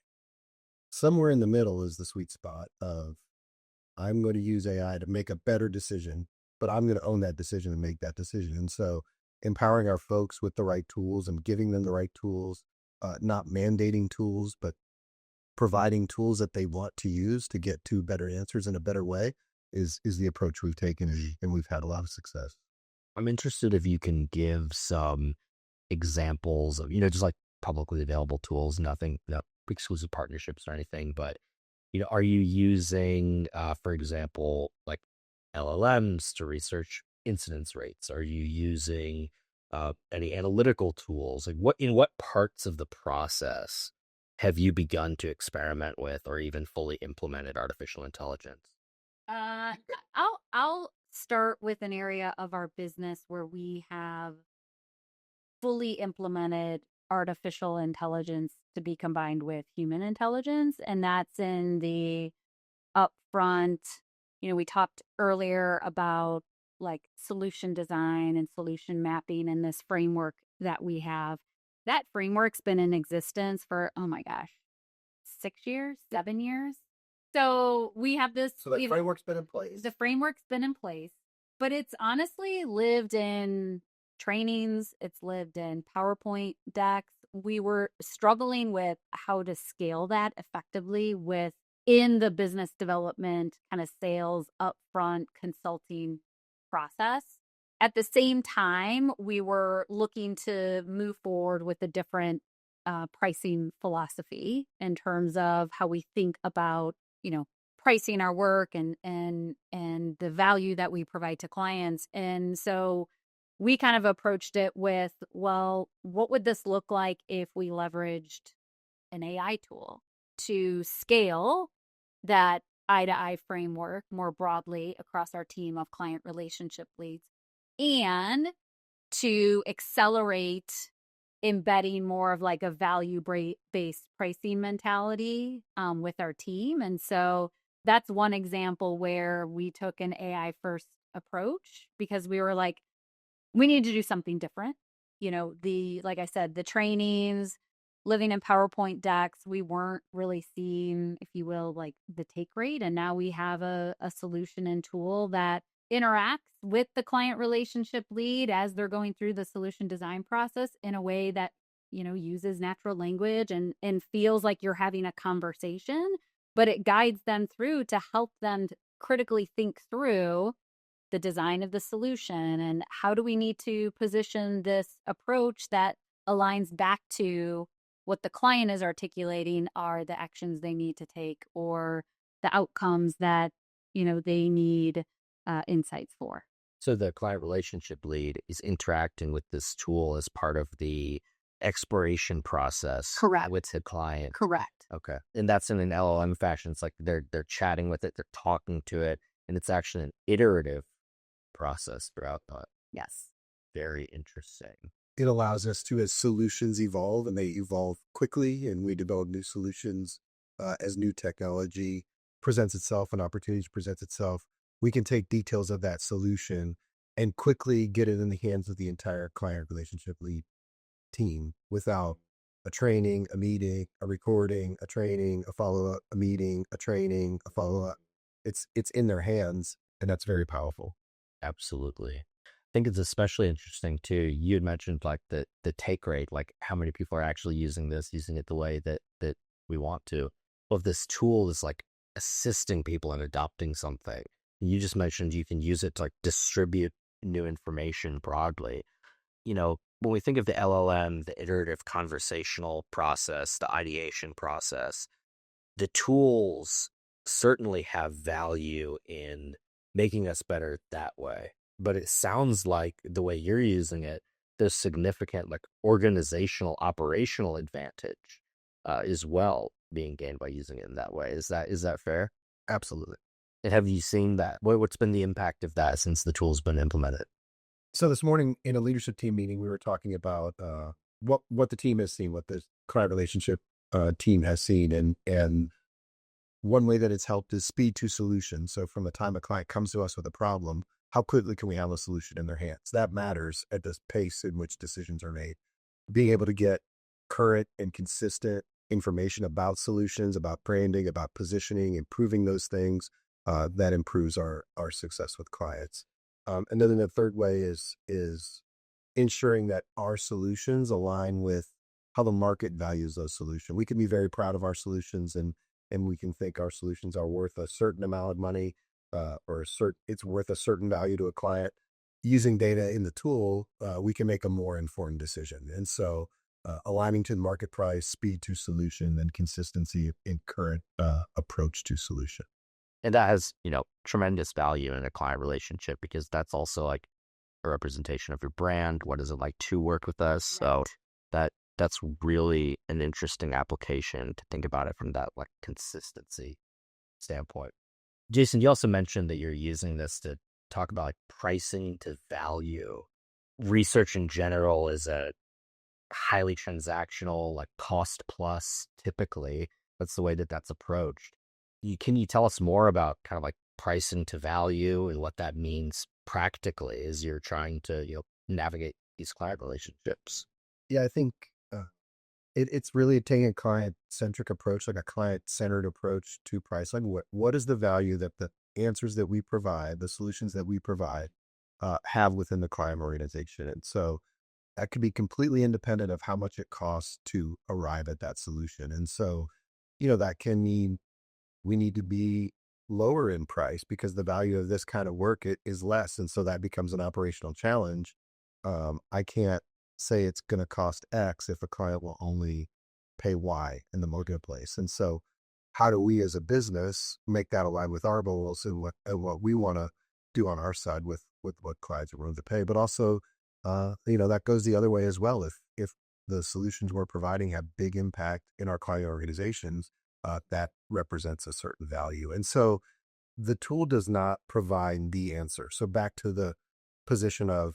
Somewhere in the middle is the sweet spot of, I'm going to use AI to make a better decision, but I'm going to own that decision and make that decision. And so empowering our folks with the right tools and giving them the right tools, not mandating tools, but providing tools that they want to use to get to better answers in a better way is the approach we've taken, and we've had a lot of success. I'm interested if you can give some examples of, just like publicly available tools, nothing, no exclusive partnerships or anything, but, are you using, for example, like LLMs to research incidence rates? Are you using any analytical tools? Like in what parts of the process have you begun to experiment with or even fully implemented artificial intelligence? I'll start with an area of our business where we have fully implemented artificial intelligence to be combined with human intelligence, and that's in the upfront. We talked earlier about like solution design and solution mapping and this framework that we have. That framework's been in existence for, oh my gosh, 6 years, 7 years. So we have this. So that framework's been in place. The framework's been in place, but it's honestly lived in trainings. It's lived in PowerPoint decks. We were struggling with how to scale that effectively within the business development kind of sales upfront consulting process. At the same time, we were looking to move forward with a different pricing philosophy in terms of how we think about, pricing our work and the value that we provide to clients. And so we kind of approached it with, well, what would this look like if we leveraged an AI tool to scale that eye-to-eye framework more broadly across our team of client relationship leads, and to accelerate embedding more of like a value-based pricing mentality with our team. And so that's one example where we took an AI first approach because we were like, we need to do something different. Like I said, the trainings, living in PowerPoint decks, we weren't really seeing, if you will, like the take rate. And now we have a solution and tool that interacts with the client relationship lead as they're going through the solution design process in a way that, uses natural language and feels like you're having a conversation, but it guides them through to help them critically think through the design of the solution and how do we need to position this approach that aligns back to what the client is articulating are the actions they need to take or the outcomes that they need insights for. So the client relationship lead is interacting with this tool as part of the exploration process. Correct. With the client. Correct. Okay. And that's in an LLM fashion. It's like they're chatting with it, they're talking to it, and it's actually an iterative process throughout that. Yes. Very interesting. It allows us to, as solutions evolve, and they evolve quickly, and we develop new solutions as new technology presents itself, an opportunity presents itself, we can take details of that solution and quickly get it in the hands of the entire client relationship lead team without a training, a meeting, a recording, a training, a follow-up, a meeting, a training, a follow-up. It's in their hands, and that's very powerful. Absolutely. I think it's especially interesting too. You had mentioned like the take rate, like how many people are actually using it the way that we want to. Well, if this tool is like assisting people in adopting something, you just mentioned you can use it to like distribute new information broadly. When we think of the LLM, the iterative conversational process, the ideation process, the tools certainly have value in making us better that way. But it sounds like the way you're using it, there's significant like organizational, operational advantage as well being gained by using it in that way. Is that fair? Absolutely. And have you seen that? What's been the impact of that since the tool's been implemented? So this morning in a leadership team meeting, we were talking about what the team has seen, what the client relationship team has seen, and one way that it's helped is speed to solution. So from the time a client comes to us with a problem, how quickly can we have a solution in their hands? That matters at the pace in which decisions are made. Being able to get current and consistent information about solutions, about branding, about positioning, improving those things, that improves our success with clients. And then the third way is ensuring that our solutions align with how the market values those solutions. We can be very proud of our solutions, and we can think our solutions are worth a certain amount of money, or it's worth a certain value to a client. Using data in the tool, we can make a more informed decision. And so aligning to the market price, speed to solution, and consistency in current approach to solution. And that has, tremendous value in a client relationship because that's also like a representation of your brand. What is it like to work with us? Right. So that's really an interesting application to think about it from that like consistency standpoint. Jason, you also mentioned that you're using this to talk about like pricing to value. Research in general is a highly transactional, like cost plus typically. That's the way that's approached. Can you tell us more about kind of like pricing to value and what that means practically as you're trying to navigate these client relationships? Yeah, I think it's really taking a client-centric approach, like a client-centered approach to price. Like what is the value that the answers that we provide, the solutions that we provide, have within the client organization? And so that could be completely independent of how much it costs to arrive at that solution. And so, that can mean we need to be lower in price because the value of this kind of work is less. And so that becomes an operational challenge. I can't say it's going to cost X if a client will only pay Y in the marketplace. And so how do we as a business make that align with our goals and what we want to do on our side with what clients are willing to pay? But also, that goes the other way as well. If the solutions we're providing have big impact in our client organizations, that represents a certain value. And so the tool does not provide the answer. So back to the position of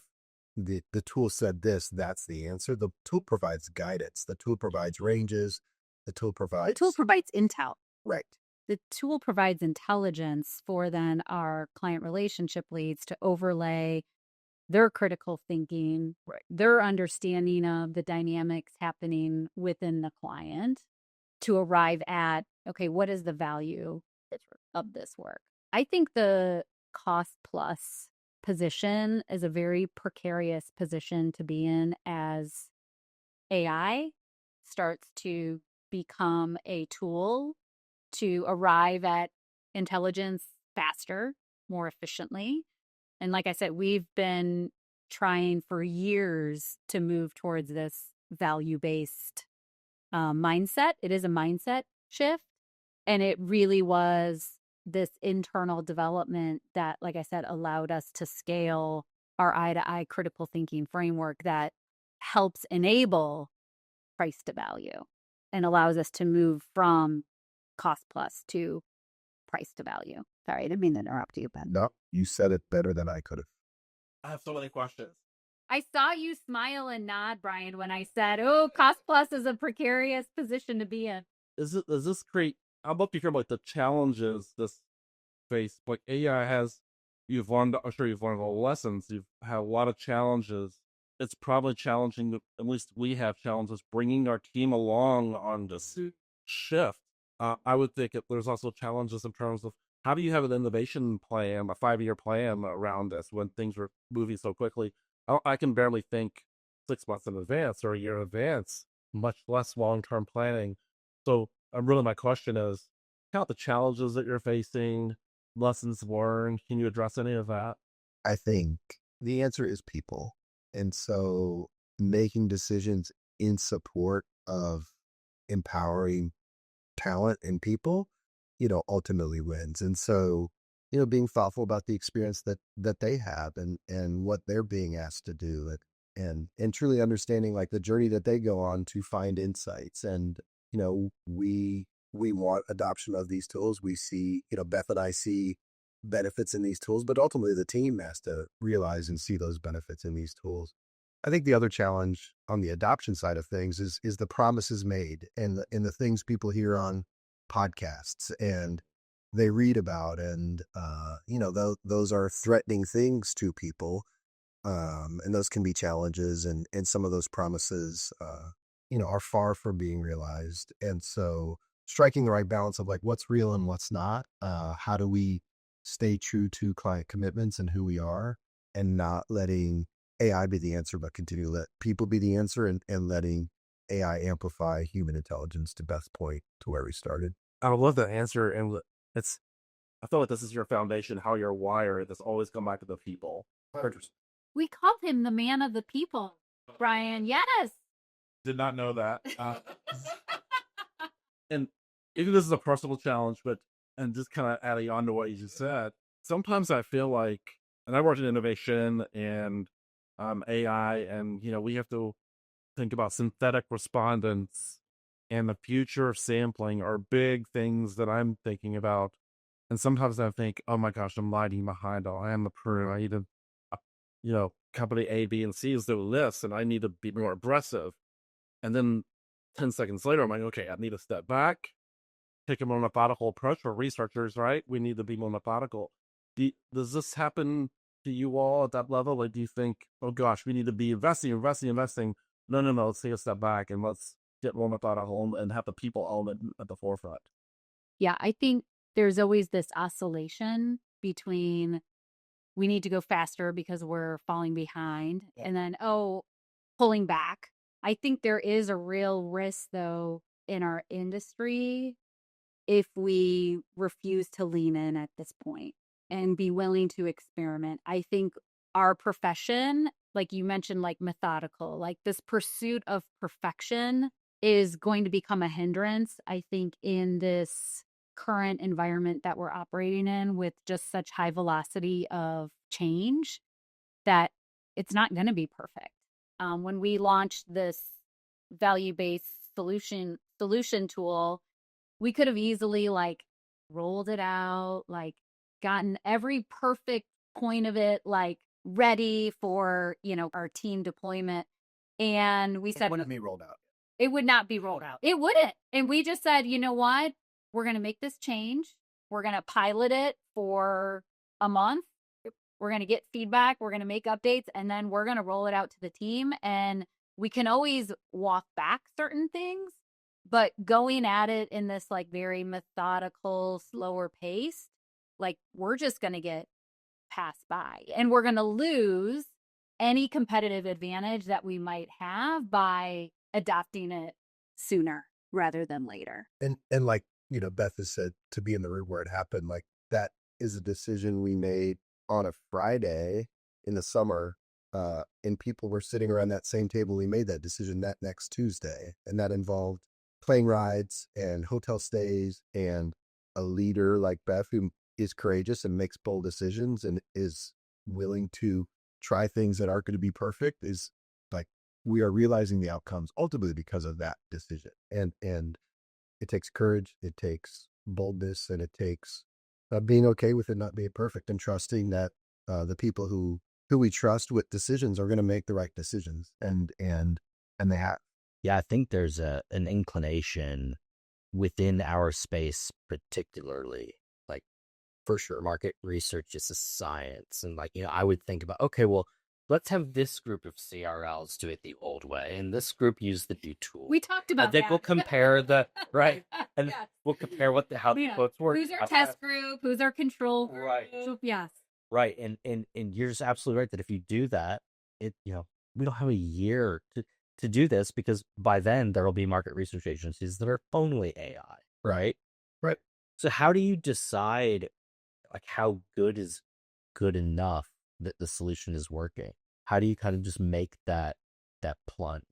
the tool said this, that's the answer. The tool provides guidance. The tool provides ranges. The tool provides intel. Right. The tool provides intelligence for then our client relationship leads to overlay their critical thinking, Right. their understanding of the dynamics happening within the client to arrive at, okay, what is the value of this work? I think the cost plus position is a very precarious position to be in as AI starts to become a tool to arrive at intelligence faster, more efficiently. And like I said, we've been trying for years to move towards this value-based mindset. It is a mindset shift. And it really was this internal development that, like I said, allowed us to scale our eye-to-eye critical thinking framework that helps enable price to value and allows us to move from cost plus to price to value. Sorry, I didn't mean to interrupt you, Ben. No, you said it better than I could have. I have so many questions. I saw you smile and nod, Brian, when I said, oh, cost plus is a precarious position to be in. Does this create, I'd love to hear about the challenges this face, like AI has, I'm sure you've learned a lot of lessons, you've had a lot of challenges. It's probably challenging, at least we have challenges, bringing our team along on this shift. I would think there's also challenges in terms of how do you have an innovation plan, a 5-year plan around this when things are moving so quickly? I can barely think 6 months in advance or a year in advance, much less long-term planning. So really my question is, count the challenges that you're facing, lessons learned. Can you address any of that? I think the answer is people. And so making decisions in support of empowering talent and people, ultimately wins. And so, being thoughtful about the experience that they have and what they're being asked to do and truly understanding like the journey that they go on to find insights. And, we want adoption of these tools. We see, Beth and I see benefits in these tools, but ultimately the team has to realize and see those benefits in these tools. I think the other challenge on the adoption side of things is the promises made and the things people hear on podcasts and they read about, and those are threatening things to people, and those can be challenges, and some of those promises are far from being realized. And so striking the right balance of like what's real and what's not, how do we stay true to client commitments and who we are, and not letting AI be the answer, but continue to let people be the answer, and letting AI amplify human intelligence, to Beth's point, to where we started. I love that answer. And I feel like this is your foundation, how you're wired. This always come back to the people. We call him the man of the people, Brian. Yes. Did not know that. And even this is a personal challenge, and just kind of adding on to what you just said, sometimes I feel like, and I worked in innovation and AI, and we have to think about synthetic respondents and the future of sampling are big things that I'm thinking about. And sometimes I think, oh my gosh, I'm lagging behind. I am the prune. I need to, company A, B, and C is doing this, and I need to be more aggressive. And then 10 seconds later, I'm like, okay, I need to step back, take a more methodical approach. For researchers, right? We need to be more methodical. Does this happen to you all at that level? Like, do you think, oh gosh, we need to be investing? No, let's take a step back and let's get more methodical and have the people element at the forefront. Yeah, I think there's always this oscillation between we need to go faster because we're falling behind, and then, pulling back. I think there is a real risk, though, in our industry if we refuse to lean in at this point and be willing to experiment. I think our profession, like you mentioned, like methodical, like this pursuit of perfection is going to become a hindrance, I think, in this current environment that we're operating in with just such high velocity of change that it's not going to be perfect. When we launched this value-based solution tool, we could have easily like rolled it out, like gotten every perfect point of it, like ready for, our team deployment. And we said, It wouldn't be rolled out. it would not be rolled out. It wouldn't. And we just said, you know what? We're going to make this change. We're going to pilot it for a month. We're going to get feedback. We're going to make updates, and then we're going to roll it out to the team. And we can always walk back certain things, but going at it in this like very methodical, slower pace, like we're just going to get passed by, and we're going to lose any competitive advantage that we might have by adopting it sooner rather than later. And like, Beth has said, to be in the room where it happened, like that is a decision we made on a Friday in the summer. And people were sitting around that same table. We made that decision that next Tuesday. And that involved plane rides and hotel stays and a leader like Beth who is courageous and makes bold decisions and is willing to try things that aren't going to be perfect. Is like, we are realizing the outcomes ultimately because of that decision. And it takes courage, it takes boldness, and it takes being okay with it not being perfect and trusting that the people who we trust with decisions are going to make the right decisions. And they have. Yeah, I think there's an inclination within our space, particularly, like, for sure, market research is a science. And like, I would think about, okay, well, let's have this group of CRLs do it the old way, and this group use the new tool. We talked about and then that. we'll compare right, and Yes. we'll compare how the quotes work. Who's our test group? Who's our control group? Right. Yes. Right, and you're just absolutely right that if you do that, we don't have a year to do this, because by then there will be market research agencies that are only AI, right? Right. So how do you decide like how good is good enough that the solution is working? How do you kind of just make that plunge?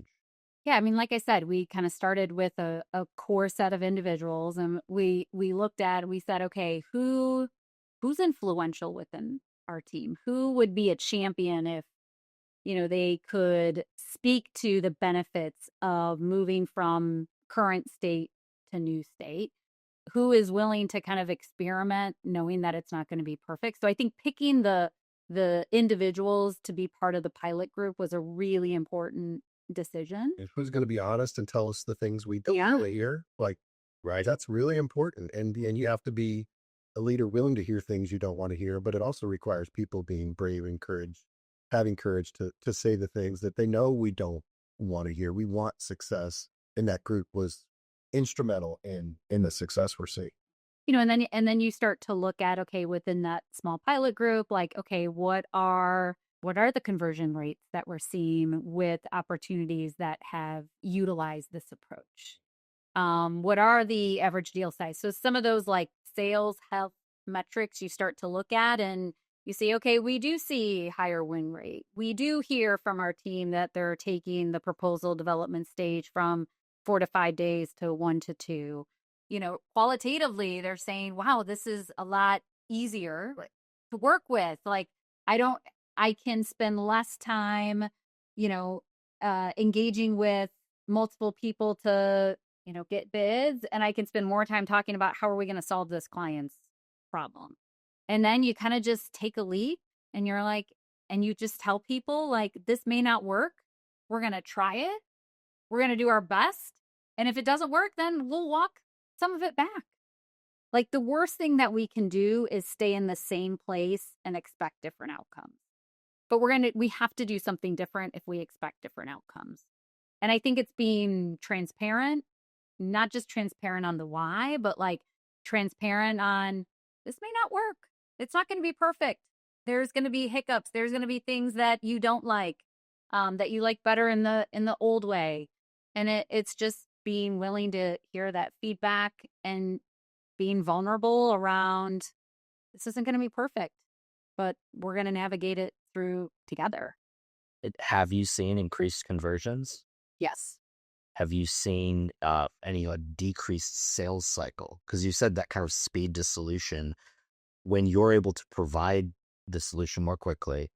Yeah, I mean, like I said, we kind of started with a core set of individuals, and we looked at, we said, okay, who's influential within our team? Who would be a champion if, they could speak to the benefits of moving from current state to new state? Who is willing to kind of experiment knowing that it's not going to be perfect? So I think picking the individuals to be part of the pilot group was a really important decision. And who's going to be honest and tell us the things we don't Yeah. want to hear? Like, right. That's really important. And you have to be a leader willing to hear things you don't want to hear, but it also requires people being brave and having courage to say the things that they know we don't want to hear. We want success. And that group was instrumental in the success we're seeing. And then you start to look at, okay, within that small pilot group, like, okay, what are the conversion rates that we're seeing with opportunities that have utilized this approach? What are the average deal size? So some of those like sales health metrics you start to look at, and you see, okay, we do see higher win rate. We do hear from our team that they're taking the proposal development stage from 4 to 5 days to 1 to 2. Qualitatively, they're saying, wow, this is a lot easier to work with. Like, I can spend less time, engaging with multiple people to, get bids, and I can spend more time talking about how are we going to solve this client's problem. And then you kind of just take a leap, and you're like, and you just tell people, like, this may not work. We're going to try it. We're going to do our best. And if it doesn't work, then we'll walk some of it back. Like, the worst thing that we can do is stay in the same place and expect different outcomes. But we have to do something different if we expect different outcomes. And I think it's being transparent, not just transparent on the why, but like transparent on, this may not work. It's not going to be perfect. There's going to be hiccups. There's going to be things that you don't like, that you like better in the old way. And it's just being willing to hear that feedback and being vulnerable around, this isn't going to be perfect, but we're going to navigate it through together. Have you seen increased conversions? Yes. Have you seen any decreased sales cycle? Because you said that kind of speed to solution. When you're able to provide the solution more quickly,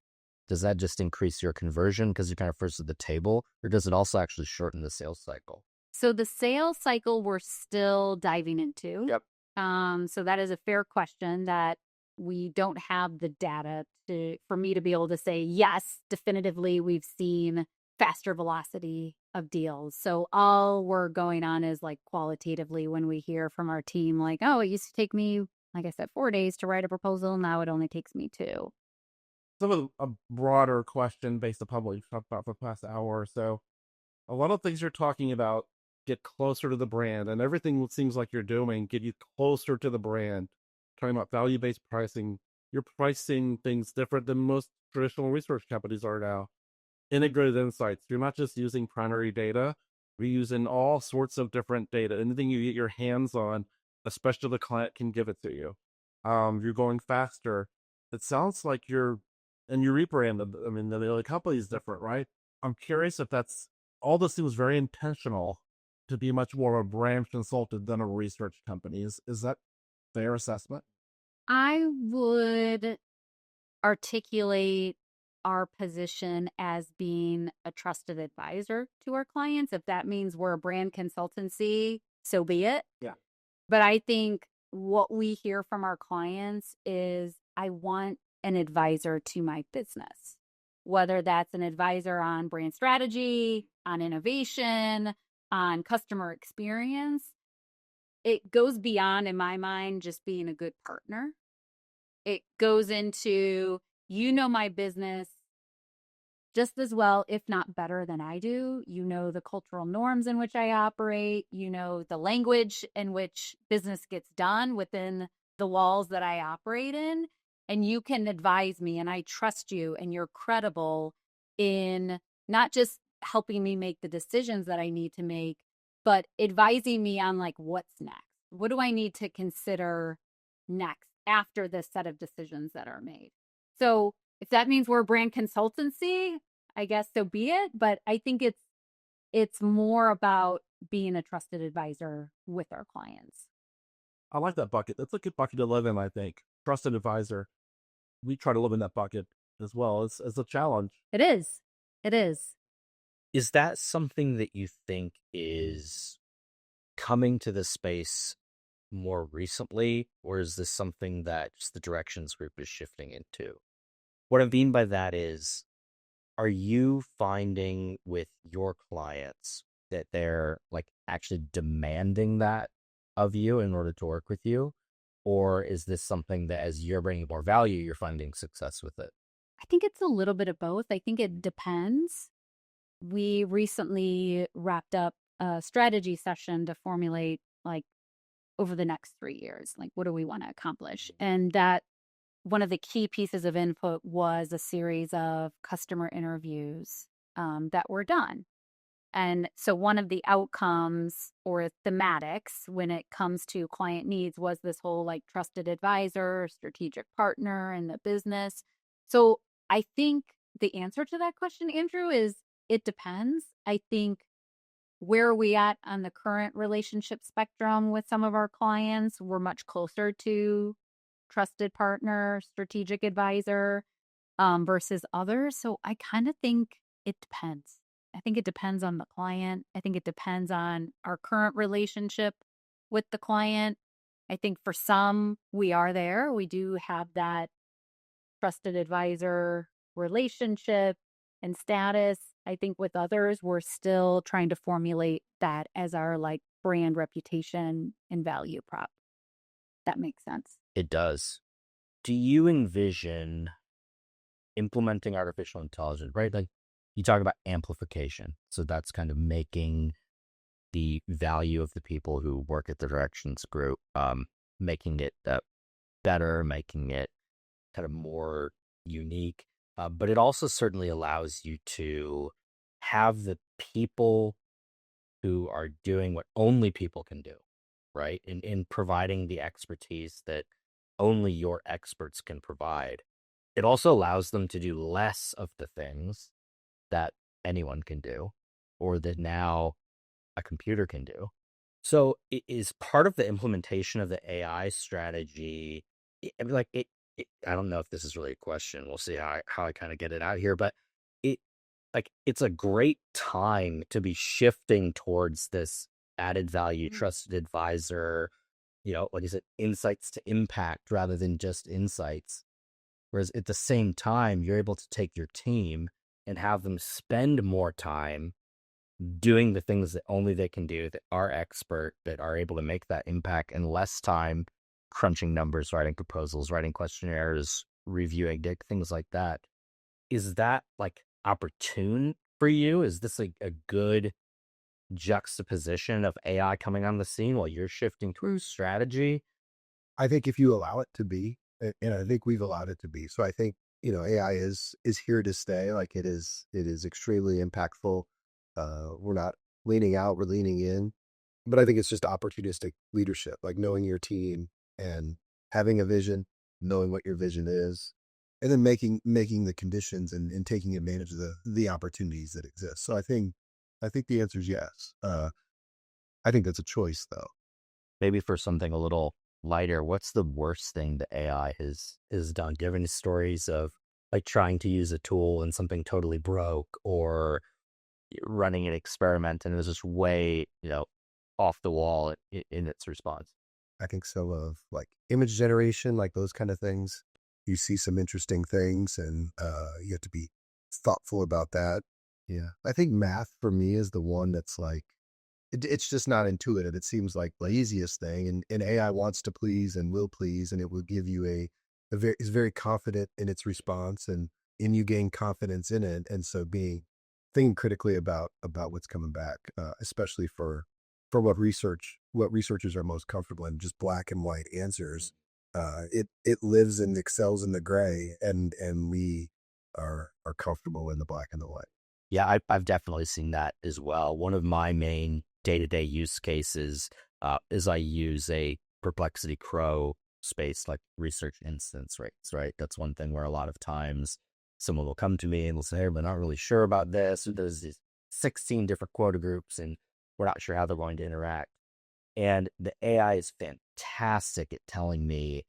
does that just increase your conversion because you're kind of first at the table, or does it also actually shorten the sales cycle? So the sales cycle we're still diving into. Yep. So that is a fair question that we don't have the data for me to be able to say, yes, definitively we've seen faster velocity of deals. So all we're going on is like qualitatively when we hear from our team, like, oh, it used to take me, like I said, 4 days to write a proposal. Now it only takes me 2. Some of a broader question based upon what you've talked about for the past hour or so. A lot of things you're talking about get closer to the brand, and everything it seems like you're doing get you closer to the brand. Talking about value-based pricing, you're pricing things different than most traditional research companies are now. Integrated insights. You're not just using primary data. We're using all sorts of different data. Anything you get your hands on, especially the client can give it to you. You're going faster. It sounds like and you rebranded. I mean, the company is different, right? I'm curious if that's all this seems very intentional to be much more of a brand consultant than a research company. Is that fair assessment? I would articulate our position as being a trusted advisor to our clients. If that means we're a brand consultancy, so be it. Yeah. But I think what we hear from our clients is, I want an advisor to my business, whether that's an advisor on brand strategy, on innovation, on customer experience. It goes beyond, in my mind, just being a good partner. It goes into, my business just as well, if not better than I do. You know the cultural norms in which I operate. You know the language in which business gets done within the walls that I operate in. And you can advise me, and I trust you, and you're credible in not just helping me make the decisions that I need to make, but advising me on like what's next. What do I need to consider next after this set of decisions that are made? So if that means we're a brand consultancy, I guess so be it. But I think it's more about being a trusted advisor with our clients. I like that bucket. That's a good bucket to live in, I think. Trusted advisor. We try to live in that bucket as well. It's a challenge. It is. It is. Is that something that you think is coming to the space more recently, or is this something that just the directions group is shifting into? What I mean by that is, are you finding with your clients that they're like actually demanding that of you in order to work with you? Or is this something that as you're bringing more value, you're finding success with it? I think it's a little bit of both. I think it depends. We recently wrapped up a strategy session to formulate like over the next 3 years, like what do we want to accomplish? And that one of the key pieces of input was a series of customer interviews that were done. And so one of the outcomes or thematics when it comes to client needs was this whole like trusted advisor, strategic partner in the business. So I think the answer to that question, Andrew, is it depends. I think where are we at on the current relationship spectrum with some of our clients? We're much closer to trusted partner, strategic advisor versus others. So I kind of think it depends. I think it depends on the client. I think it depends on our current relationship with the client. I think for some, we are there. We do have that trusted advisor relationship and status. I think with others, we're still trying to formulate that as our like brand reputation and value prop. That makes sense. It does. Do you envision implementing artificial intelligence, right? Like you talk about amplification. So that's kind of making the value of the people who work at the directions group, making it better, making it kind of more unique. But it also certainly allows you to have the people who are doing what only people can do, right? In providing the expertise that only your experts can provide. It also allows them to do less of the things that anyone can do, or that now a computer can do. So it is part of the implementation of the AI strategy. I don't know if this is really a question. We'll see how I kind of get it out here, but like it's a great time to be shifting towards this added value, trusted advisor, like I said, insights to impact rather than just insights. Whereas at the same time, you're able to take your team and have them spend more time doing the things that only they can do, that are expert, that are able to make that impact, and less time crunching numbers, writing proposals, writing questionnaires, reviewing things like that. Is that like opportune for you? Is this a good juxtaposition of AI coming on the scene while you're shifting through strategy? I think if you allow it to be, and I think we've allowed it to be. So I think, AI is here to stay. Like it is extremely impactful. We're not leaning out, we're leaning in. But I think it's just opportunistic leadership, like knowing your team and having a vision, knowing what your vision is, and then making the conditions and taking advantage of the opportunities that exist. So I think the answer is yes. I think that's a choice, though. Maybe for something a little lighter, what's the worst thing that AI has done? Do you have any stories of like trying to use a tool and something totally broke, or running an experiment and it was just way, off the wall in its response? I think so. Of like image generation, like those kind of things. You see some interesting things, and you have to be thoughtful about that. Yeah, I think math for me is the one that's like it's just not intuitive. It seems like the easiest thing, and AI wants to please and will please, and it will give you is very confident in its response, and you gain confidence in it, and so thinking critically about what's coming back, especially for what researchers are most comfortable in, just black and white answers. It lives and excels in the gray, and we are comfortable in the black and the white. Yeah, I've definitely seen that as well. One of my main day-to-day use cases is I use a Perplexity Crow space like research instance rates, right? That's one thing where a lot of times someone will come to me and will say, hey, we're not really sure about this. There's these 16 different quota groups and we're not sure how they're going to interact. And the AI is fantastic at telling me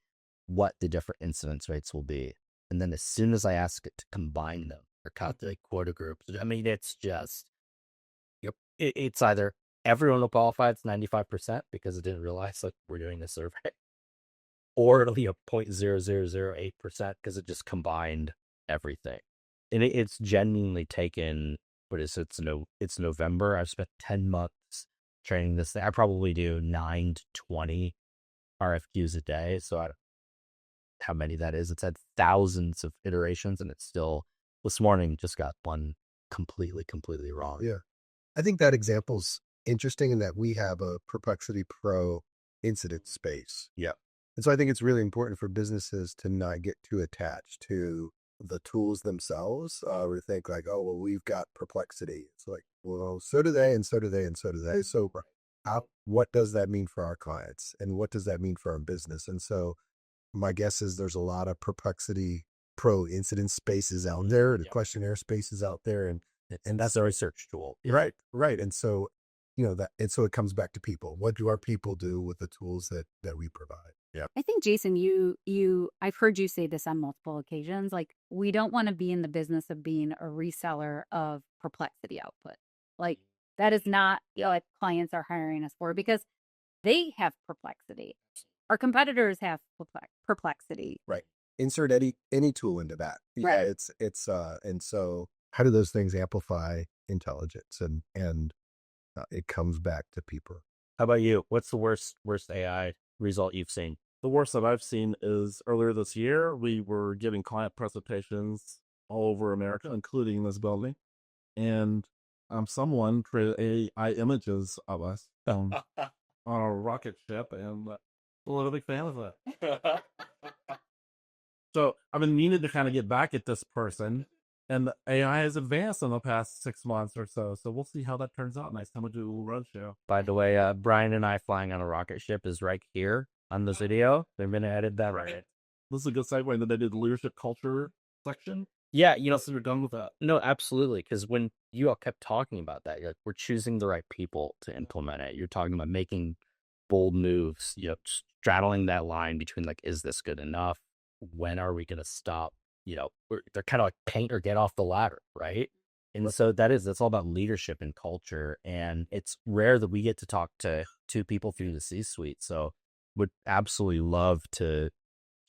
what the different incidence rates will be. And then as soon as I ask it to combine them or calculate quota groups, I mean, it's just, it's either everyone will qualify, it's 95% because it didn't realize like we're doing this survey, or it'll be a 0.0008% because it just combined everything. And it's genuinely taken, it's November. I've spent 10 months training this thing. I probably do 9 to 20 RFQs a day. So I don't know how many that is. It's had thousands of iterations, and it's still, this morning just got one completely wrong. Yeah. I think that example's interesting in that we have a Perplexity Pro incident space. Yeah. And so I think it's really important for businesses to not get too attached to the tools themselves, or think like, oh, well, we've got Perplexity. It's like, well, so do they, and so do they, and so do they. So what does that mean for our clients? And what does that mean for our business? And so my guess is there's a lot of Perplexity Pro incident spaces out there, the questionnaire spaces out there, and that's a research tool. Right. And so, so it comes back to people. What do our people do with the tools that we provide? Yeah. I think, Jason, I've heard you say this on multiple occasions. Like, we don't want to be in the business of being a reseller of Perplexity output. Like, that is not what clients are hiring us for, because they have Perplexity. Our competitors have Perplexity. Right. Insert any tool into that. Right. Yeah, it's and so how do those things amplify intelligence? And it comes back to people. How about you? What's the worst AI result you've seen? The worst that I've seen is earlier this year, we were giving client presentations all over America, including this building. And someone created AI images of us on a rocket ship, and I'm a big fan of that. So I've been meaning to kind of get back at this person, and the AI has advanced in the past 6 months or so. So we'll see how that turns out next time we do a road show. By the way, Brian and I flying on a rocket ship is right here on this video. They're going to edit that right. This is a good segue that they did the leadership culture section. Yeah, so you're done with that. No, absolutely. Because when you all kept talking about that, you're like, we're choosing the right people to implement it. You're talking about making bold moves, straddling that line between like, is this good enough? When are we going to stop? They're kind of like paint or get off the ladder, right? And so that's all about leadership and culture. And it's rare that we get to talk to two people through the C-suite. So would absolutely love to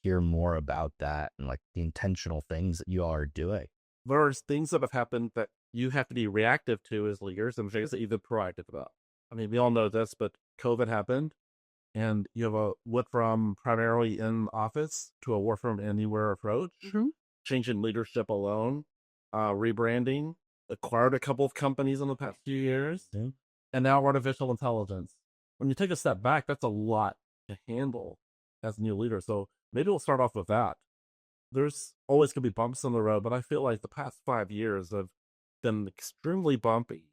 hear more about that and like the intentional things that you all are doing. There's things that have happened that you have to be reactive to as leaders and things that you've been proactive about. I mean, we all know this, but COVID happened and you have a went from primarily in office to a work from anywhere approach, changing leadership alone, rebranding, acquired a couple of companies in the past few years, and now artificial intelligence. When you take a step back, that's a lot to handle as a new leader. So maybe we'll start off with that. There's always going to be bumps in the road, but I feel like the past 5 years have been extremely bumpy.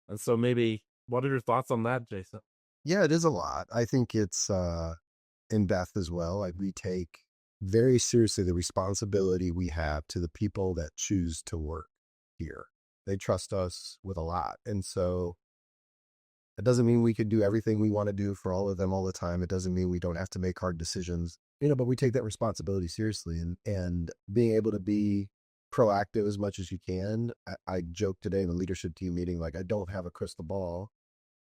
And so maybe, what are your thoughts on that, Jason? Yeah, it is a lot. I think it's in Beth as well. Like, we take very seriously the responsibility we have to the people that choose to work here. They trust us with a lot. And so it doesn't mean we could do everything we want to do for all of them all the time. It doesn't mean we don't have to make hard decisions, but we take that responsibility seriously, and being able to be proactive as much as you can. I joked today in the leadership team meeting, like, I don't have a crystal ball.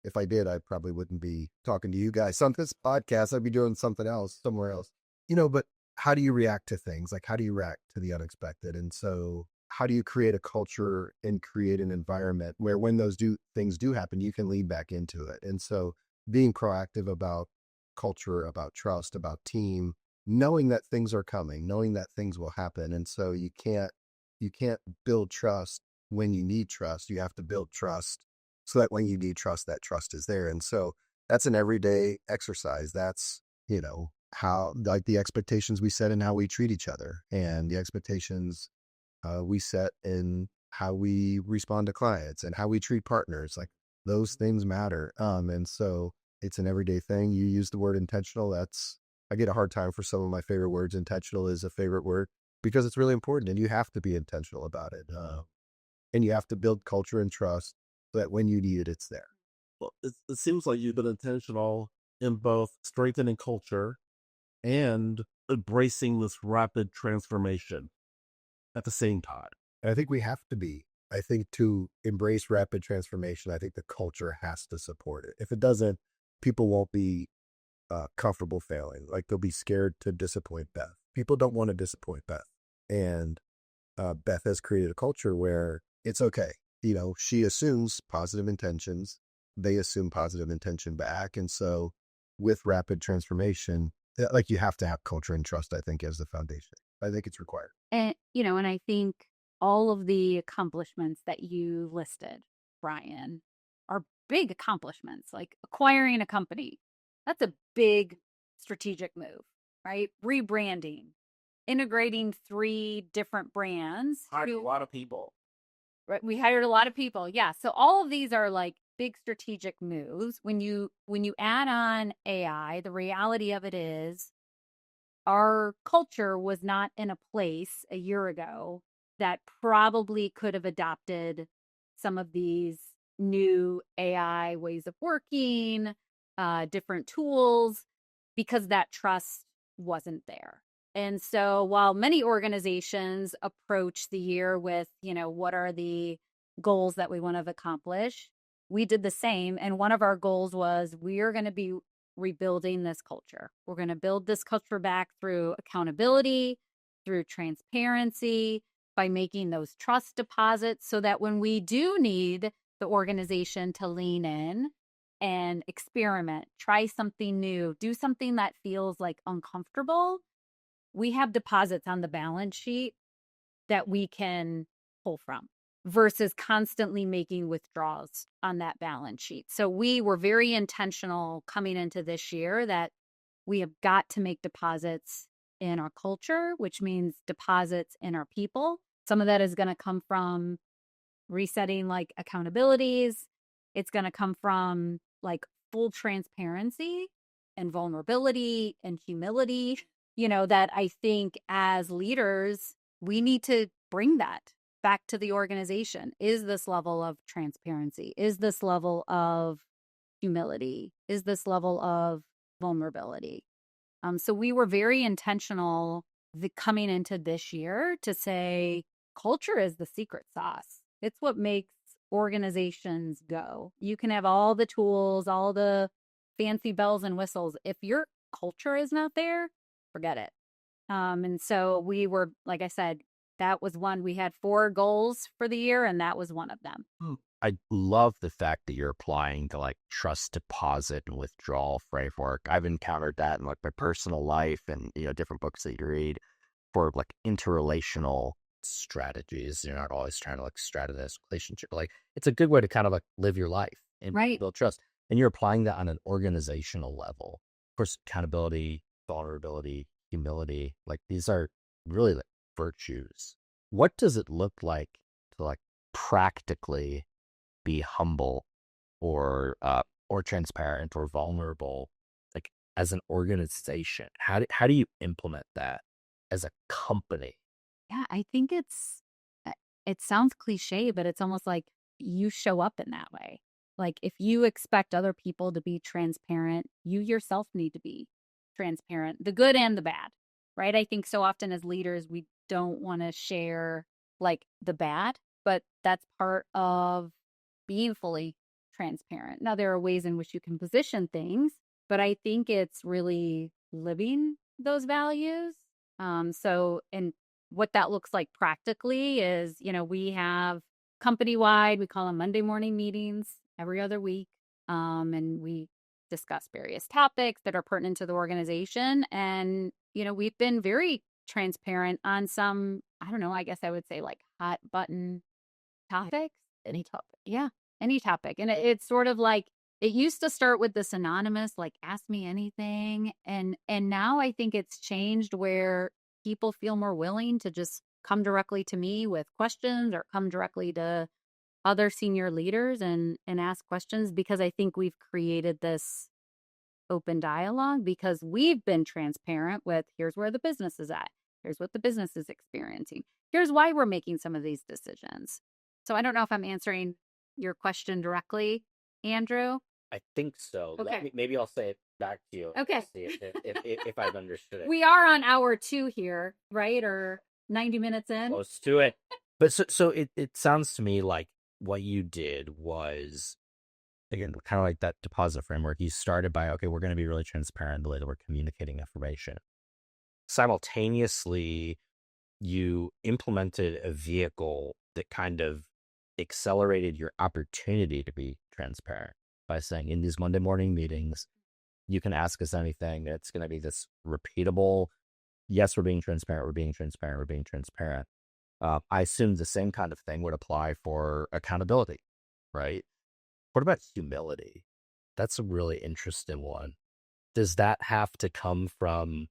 If I did, I probably wouldn't be talking to you guys on this podcast. I'd be doing something else somewhere else, but how do you react to things? Like, how do you react to the unexpected? And so how do you create a culture and create an environment where when those things do happen, you can lean back into it? And so being proactive about culture, about trust, about team, knowing that things are coming, knowing that things will happen. And so you can't build trust when you need trust. You have to build trust so that when you need trust, that trust is there. And so that's an everyday exercise. That's, how, like, the expectations we set and how we treat each other, and the expectations we set in how we respond to clients and how we treat partners. Like, those things matter. And so it's an everyday thing. You use the word intentional. I get a hard time for some of my favorite words. Intentional is a favorite word because it's really important, and you have to be intentional about it. And you have to build culture and trust so that when you need it, it's there. Well, it seems like you've been intentional in both strengthening culture and embracing this rapid transformation at the same time. And I think we have to be. I think to embrace rapid transformation, I think the culture has to support it. If it doesn't, people won't be comfortable failing. Like, they'll be scared to disappoint Beth. People don't want to disappoint Beth. And Beth has created a culture where it's okay. She assumes positive intentions. They assume positive intention back. And so with rapid transformation, like, you have to have culture and trust, I think, as the foundation. I think it's required. And, and I think all of the accomplishments that you listed, Brian, are big accomplishments. Like, acquiring a company, that's a big strategic move, right? Rebranding, integrating 3 different brands. Hired a lot of people. Right, we hired a lot of people. Yeah. So all of these are like big strategic moves. When you add on AI, the reality of it is our culture was not in a place a year ago that probably could have adopted some of these new AI ways of working, different tools, because that trust wasn't there. And so while many organizations approach the year with, what are the goals that we want to accomplish, we did the same. And one of our goals was, we are going to be rebuilding this culture. We're going to build this culture back through accountability, through transparency, by making those trust deposits, so that when we do need the organization to lean in and experiment, try something new, do something that feels like uncomfortable, we have deposits on the balance sheet that we can pull from, versus constantly making withdrawals on that balance sheet. So we were very intentional coming into this year that we have got to make deposits in our culture, which means deposits in our people. Some of that is going to come from resetting like accountabilities. It's going to come from like full transparency and vulnerability and humility, that I think as leaders, we need to bring that back to the organization. Is this level of transparency? Is this level of humility? Is this level of vulnerability? So we were very intentional coming into this year to say culture is the secret sauce. It's what makes organizations go. You can have all the tools, all the fancy bells and whistles. If your culture is not there, forget it. And so we were, like I said, that was one. We had 4 goals for the year, and that was one of them. I love the fact that you're applying the like trust deposit and withdrawal framework. I've encountered that in like my personal life and, you know, different books that you read for like interrelational strategies. You're not always trying to like strategize relationship. Like it's a good way to kind of like live your life and Right. build trust. And you're applying that on an organizational level. Of course, accountability, vulnerability, humility, like these are really like virtues. What does it look like to like practically be humble or transparent or vulnerable, like as an organization? How do you implement that as a company? Yeah, I think it sounds cliche, but it's almost like you show up in that way. Like if you expect other people to be transparent, you yourself need to be transparent, the good and the bad, right? I think so often as leaders, we don't want to share like the bad, but that's part of being fully transparent. Now, there are ways in which you can position things, but I think it's really living those values. And what that looks like practically is, we have company-wide, we call them Monday morning meetings every other week. And we discuss various topics that are pertinent to the organization. And, we've been very transparent on some, I don't know, I guess I would say like hot button topics. Any topic. Yeah, any topic. And it's sort of like, it used to start with this anonymous, like ask me anything. And now I think it's changed where people feel more willing to just come directly to me with questions or come directly to other senior leaders and ask questions, because I think we've created this open dialogue because we've been transparent with here's where the business is at. Here's what the business is experiencing. Here's why we're making some of these decisions. So I don't know if I'm answering your question directly, Andrew. I think so. Okay. Maybe I'll say it back to you. Okay. See if I've understood it. We are on hour 2 here, right? Or 90 minutes in. Close to it. But so it sounds to me like what you did was, again, kind of like that deposit framework. You started by, okay, we're going to be really transparent in the way that we're communicating information. Simultaneously, you implemented a vehicle that kind of accelerated your opportunity to be transparent by saying in these Monday morning meetings, you can ask us anything. It's going to be this repeatable, yes, we're being transparent, we're being transparent, we're being transparent. I assume the same kind of thing would apply for accountability, right? What about humility? That's a really interesting one. Does that have to come from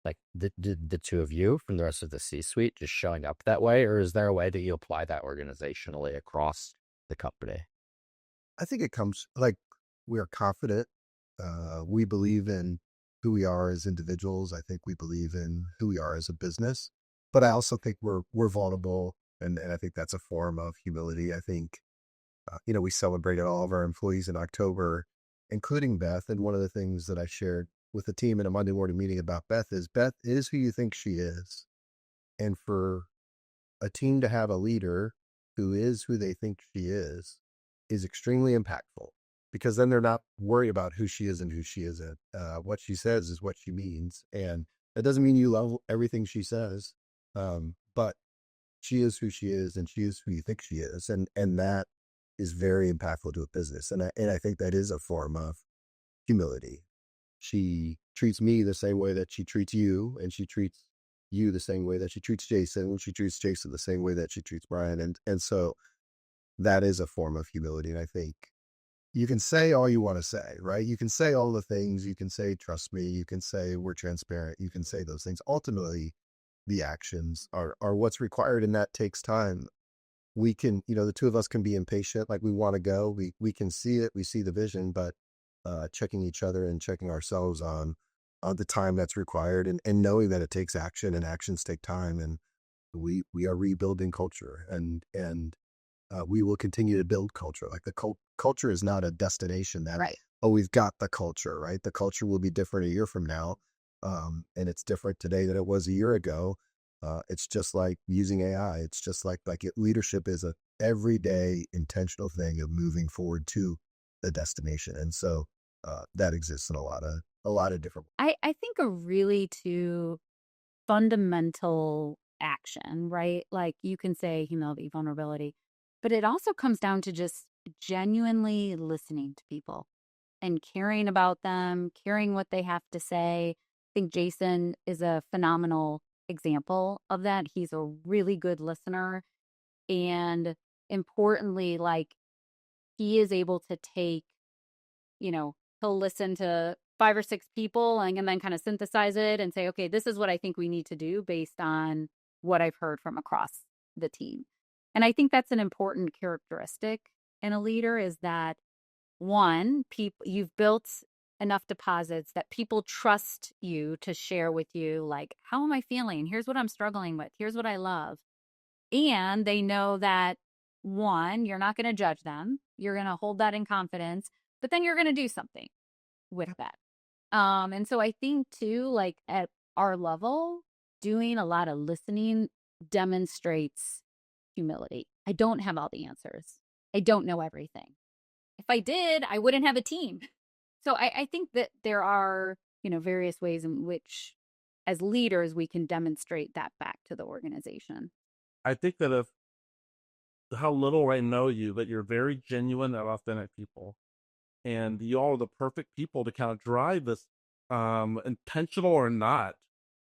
like the two of you, from the rest of the C-suite, just showing up that way? Or is there a way that you apply that organizationally across the company? I think it comes like we are confident. We believe in who we are as individuals. I think we believe in who we are as a business. But I also think we're vulnerable, and I think that's a form of humility. I think, we celebrated all of our employees in October, including Beth. And one of the things that I shared with the team in a Monday morning meeting about Beth is who you think she is. And for a team to have a leader who is who they think she is extremely impactful, because then they're not worried about who she is and who she isn't. What she says is what she means. And that doesn't mean you love everything she says, but she is who she is, and she is who you think she is. And that is very impactful to a business. And I think that is a form of humility. She treats me the same way that she treats you, and she treats you the same way that she treats Jason, and she treats Jason the same way that she treats Brian. And so that is a form of humility. And I think you can say all you want to say, right? You can say all the things. You can say, trust me. You can say, we're transparent. You can say those things. Ultimately, the actions are what's required, and that takes time. We can, the two of us can be impatient, like we want to go. We can see it. We see the vision, but checking each other and checking ourselves on the time that's required, and knowing that it takes action, and actions take time. And we are rebuilding culture, and we will continue to build culture. Like the culture is not a destination that, right. Oh, we've got the culture, right? The culture will be different a year from now. And it's different today than it was a year ago. It's just like using AI. It's just like leadership is a everyday intentional thing of moving forward to the destination. And so that exists in a lot of different. I think a really too fundamental action, right? Like you can say humility, vulnerability, but it also comes down to just genuinely listening to people and caring about them, caring what they have to say. I think Jason is a phenomenal example of that. He's a really good listener. And importantly, like he is able to take, he'll listen to 5 or 6 people and then kind of synthesize it and say, okay, this is what I think we need to do based on what I've heard from across the team. And I think that's an important characteristic in a leader is that one, you've built enough deposits that people trust you to share with you, like, how am I feeling? Here's what I'm struggling with. Here's what I love. And they know that one, you're not going to judge them. You're going to hold that in confidence, but then you're going to do something with that. And so I think too, like at our level, doing a lot of listening demonstrates humility. I don't have all the answers. I don't know everything. If I did, I wouldn't have a team. So I think that there are, various ways in which as leaders, we can demonstrate that back to the organization. I think that if how little I know you, that you're very genuine and authentic people. And you all are the perfect people to kind of drive this, intentional or not.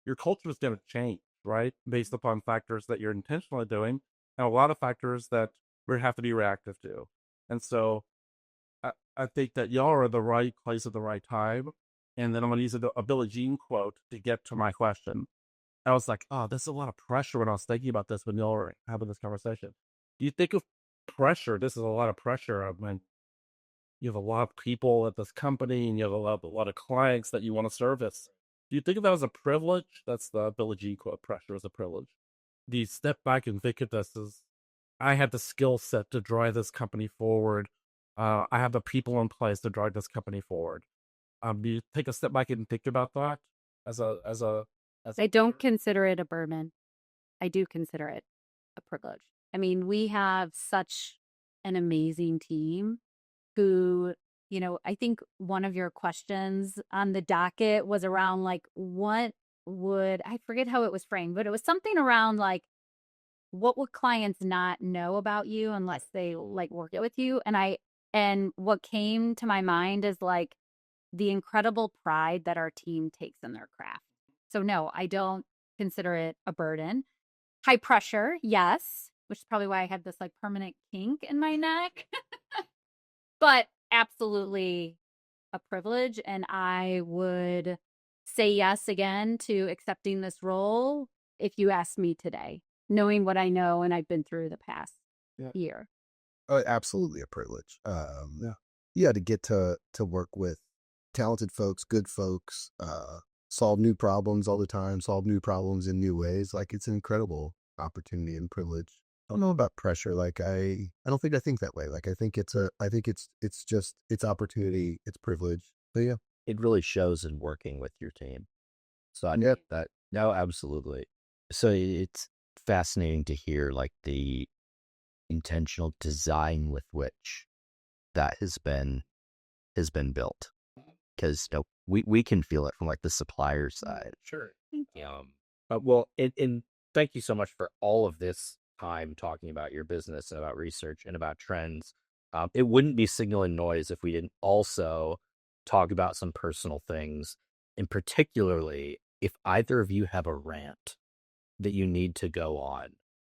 Your culture is going to change, right? Based upon factors that you're intentionally doing, and a lot of factors that we have to be reactive to. And so I think that y'all are at the right place at the right time. And then I'm going to use a Billie Jean quote to get to my question. I was like, oh, there's a lot of pressure when I was thinking about this when y'all were having this conversation. Do you think of pressure? This is a lot of pressure. I mean, you have a lot of people at this company and you have a lot of clients that you want to service. Do you think of that as a privilege? That's the Billie Jean quote, pressure is a privilege. Do you step back and think of this as, I have the skill set to drive this company forward. I have the people in place to drive this company forward. Do you take a step back and think about that I don't consider it a burden. I do consider it a privilege. I mean, we have such an amazing team who, I think one of your questions on the docket was around like, I forget how it was framed, but it was something around like, what would clients not know about you unless they like work it with you? And what came to my mind is like the incredible pride that our team takes in their craft. So no, I don't consider it a burden. High pressure, yes, which is probably why I had this like permanent kink in my neck. But absolutely a privilege. And I would say yes again to accepting this role if you asked me today, knowing what I know and I've been through the past year. Oh, absolutely a privilege. To get to work with talented folks, good folks, solve new problems all the time, solve new problems in new ways. Like it's an incredible opportunity and privilege. I don't know about pressure. Like I don't think I think that way. Like I think it's opportunity, it's privilege. So yeah. It really shows in working with your team. So I get that. No, absolutely. So it's fascinating to hear like the intentional design with which that has been built. Because we can feel it from like the supplier side. Sure. Well, and thank you so much for all of this time talking about your business and about research and about trends. It wouldn't be Signal and Noise if we didn't also talk about some personal things, and particularly if either of you have a rant that you need to go on.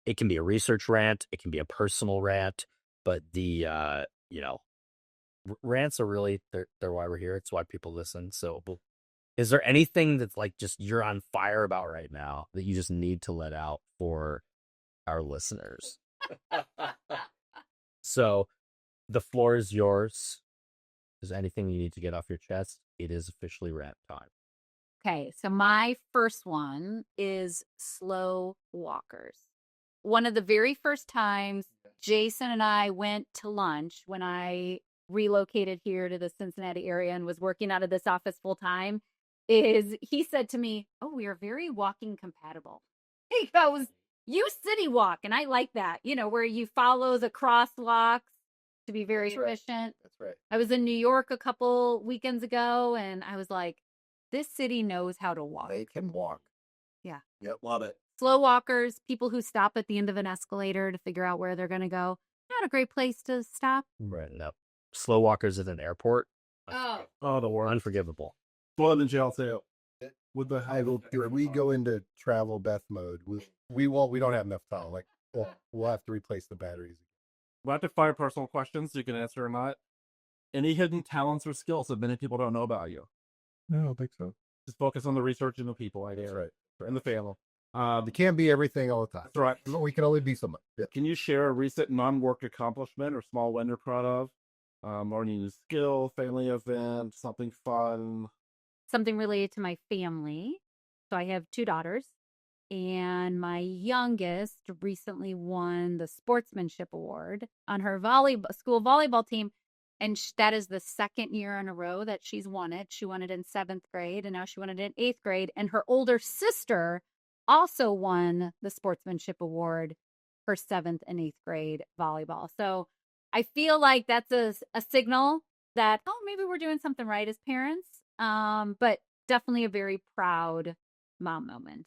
It can be a research rant, it can be a personal rant, but the rants are really they're why we're here. It's why people listen. So is there anything that's like just you're on fire about right now that you just need to let out for our listeners? So the floor is yours. Is there anything you need to get off your chest? It is officially rant time. Okay, so my first one is slow walkers. One of the very first times Jason and I went to lunch when I relocated here to the Cincinnati area and was working out of this office full time is he said to me, "Oh, we are very walking compatible." He goes, you city walk. And I like that, where you follow the crosswalks to be very efficient. That's right. I was in New York a couple weekends ago, and I was like, this city knows how to walk. They can walk. Yeah. Yep, love it. Slow walkers, people who stop at the end of an escalator to figure out where they're going to go. Not a great place to stop. Right. No. Slow walkers at an airport. Oh, the worst. Unforgivable. Well, in jail too. With the We go into travel Beth mode. We don't have enough time. Like we'll have to replace the batteries. rapid fire personal questions you can answer or not. Any hidden talents or skills that many people don't know about you? No, I don't think so. Just focus on the research and the people, I guess. That's right. And the family. You can't be everything all the time. That's right. We can only be someone. Yeah. Can you share a recent non-work accomplishment or small win you're proud of? Learning a new skill, family event, something fun. Something related to my family. So I have 2 daughters, and my youngest recently won the sportsmanship award on her school volleyball team. And that is the 2nd year in a row that she's won it. She won it in 7th grade, and now she won it in 8th grade. And her older sister also won the sportsmanship award for 7th and 8th grade volleyball. So I feel like that's a signal that, maybe we're doing something right as parents. But definitely a very proud mom moment.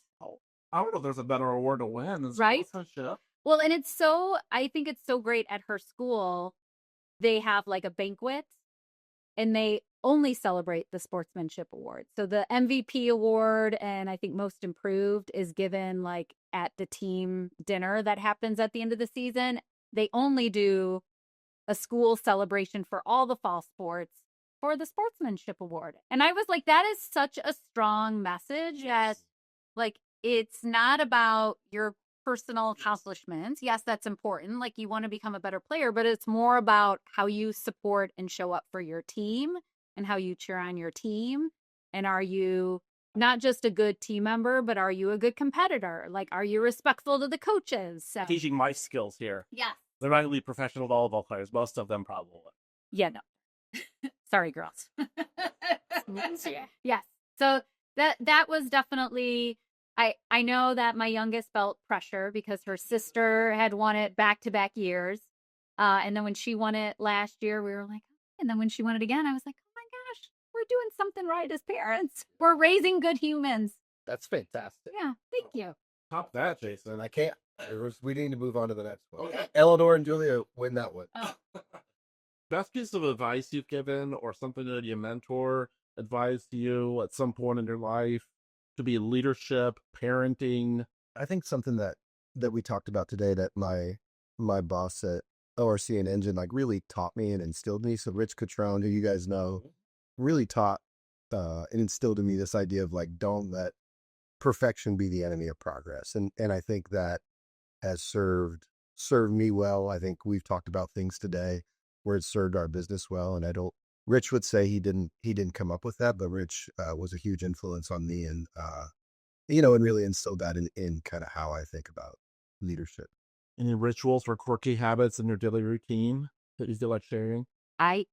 I don't know if there's a better award to win than Right? sportsmanship. Well, and I think it's so great at her school. They have like a banquet, and they only celebrate the sportsmanship award. So the MVP award and I think most improved is given like at the team dinner that happens at the end of the season. They only do a school celebration for all the fall sports for the sportsmanship award. And I was like, that is such a strong message that like, it's not about your personal accomplishments. Yes, that's important. Like you want to become a better player, but it's more about how you support and show up for your team and how you cheer on your team. And are you not just a good team member, but are you a good competitor? Like, are you respectful to the coaches? So, Teaching my skills here. yeah. They're not going to be professional volleyball players. Most of them probably. Yeah, no. Sorry, girls. Yes. So that was definitely, I know that my youngest felt pressure because her sister had won it back-to-back years. And then when she won it last year, we were like, and then when she won it again, I was like, oh my gosh, we're doing something right as parents. We're raising good humans. That's fantastic. Yeah, thank you. Top that, Jason. I can't. We need to move on to the next one. Okay. Eleanor and Julia win that one. Oh. Best piece of advice you've given or something that your mentor advised you at some point in your life to be leadership, parenting? I think something that we talked about today that my boss at ORC and Engine like really taught me and instilled me. So Rich Cutrone, who you guys know, really taught and instilled in me this idea of like, don't let perfection be the enemy of progress. And I think that has served me well. I think we've talked about things today where it served our business well. And Rich would say he didn't come up with that, but Rich was a huge influence on me and, and really instilled that in kind of how I think about leadership. Any rituals or quirky habits in your daily routine that you feel like sharing? I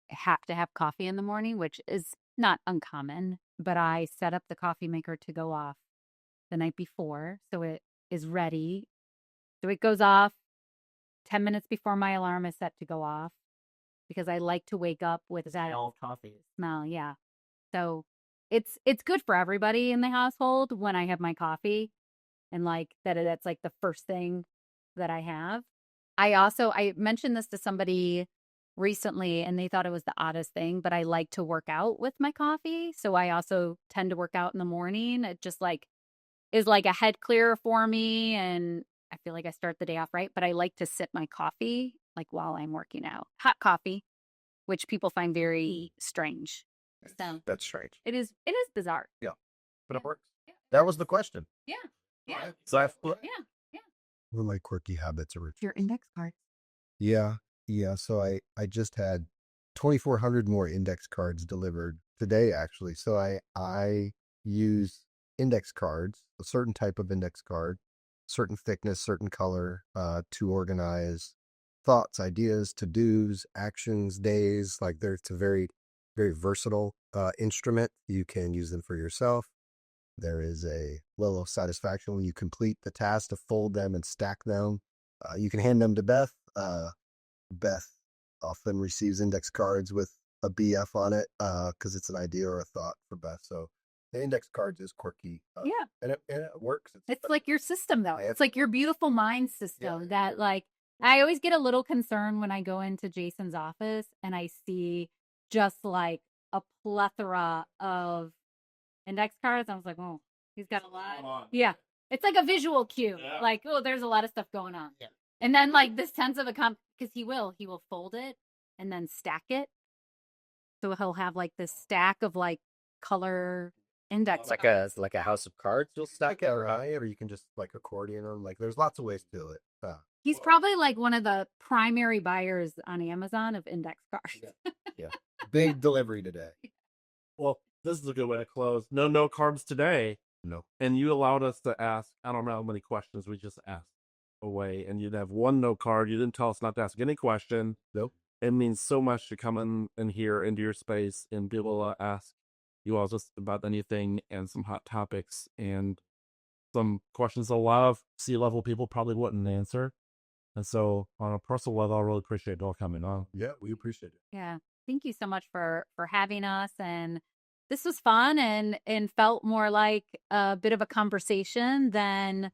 have to have coffee in the morning, which is not uncommon, but I set up the coffee maker to go off the night before so it is ready. So it goes off 10 minutes before my alarm is set to go off because I like to wake up with that Smell of coffee. smell. Yeah. So it's good for everybody in the household when I have my coffee and like that's like the first thing that I have. I mentioned this to somebody recently and they thought it was the oddest thing, but I like to work out with my coffee. So I also tend to work out in the morning. It just like is like a head clearer for me and I feel like I start the day off right, but I like to sip my coffee like while I'm working out. Hot coffee, which people find very strange. So That's strange. it is bizarre. Yeah. But it works. Yeah. That was the question. Yeah. Yeah. So I've Yeah. What are my quirky habits or rituals? Your index cards. Yeah. So I just had 2,400 more index cards delivered today, actually. So I use index cards, a certain type of index card, certain thickness, certain color, to organize thoughts, ideas, to-dos, actions, days. Like it's a very, very versatile instrument. You can use them for yourself. There is a level of satisfaction when you complete the task to fold them and stack them. You can hand them to Beth. Beth often receives index cards with a BF on it because it's an idea or a thought for Beth. So the index cards is quirky. Yeah. And it works. It's like your system, though. It's like your beautiful mind system that, like, I always get a little concerned when I go into Jason's office and I see just like a plethora of index cards. I was like, oh, he's got a lot. Yeah. It's like a visual cue. Yeah. Like, oh, there's a lot of stuff going on. Yeah. And then like this sense of because he will fold it and then stack it. So he'll have like this stack of like color index cards. Like a house of cards you'll stack it, right? Or you can just like accordion them. Like there's lots of ways to do it. He's probably like one of the primary buyers on Amazon of index cards. Yeah. Big delivery today. Well, this is a good way to close. No carbs today. No. And you allowed us to ask, I don't know how many questions we just asked away. And you'd have one no carb. You didn't tell us not to ask any question. Nope. It means so much to come in here into your space and be able to ask you all just about anything and some hot topics and some questions a lot of C-level people probably wouldn't answer. And so on a personal level, I really appreciate it all coming on. Yeah, we appreciate it. Yeah. Thank you so much for having us. And this was fun and felt more like a bit of a conversation than,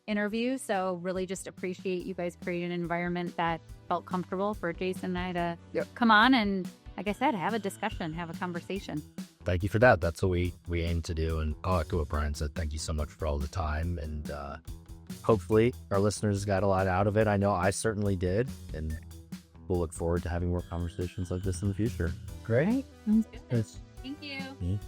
interview. So really just appreciate you guys creating an environment that felt comfortable for Jason and I to come on and, like I said, have a discussion, have a conversation. Thank you for that. That's what we aim to do. And I'll echo what Brian said. Thank you so much for all the time. And hopefully our listeners got a lot out of it. I know I certainly did. And we'll look forward to having more conversations like this in the future. Great. Sounds good. Thank you.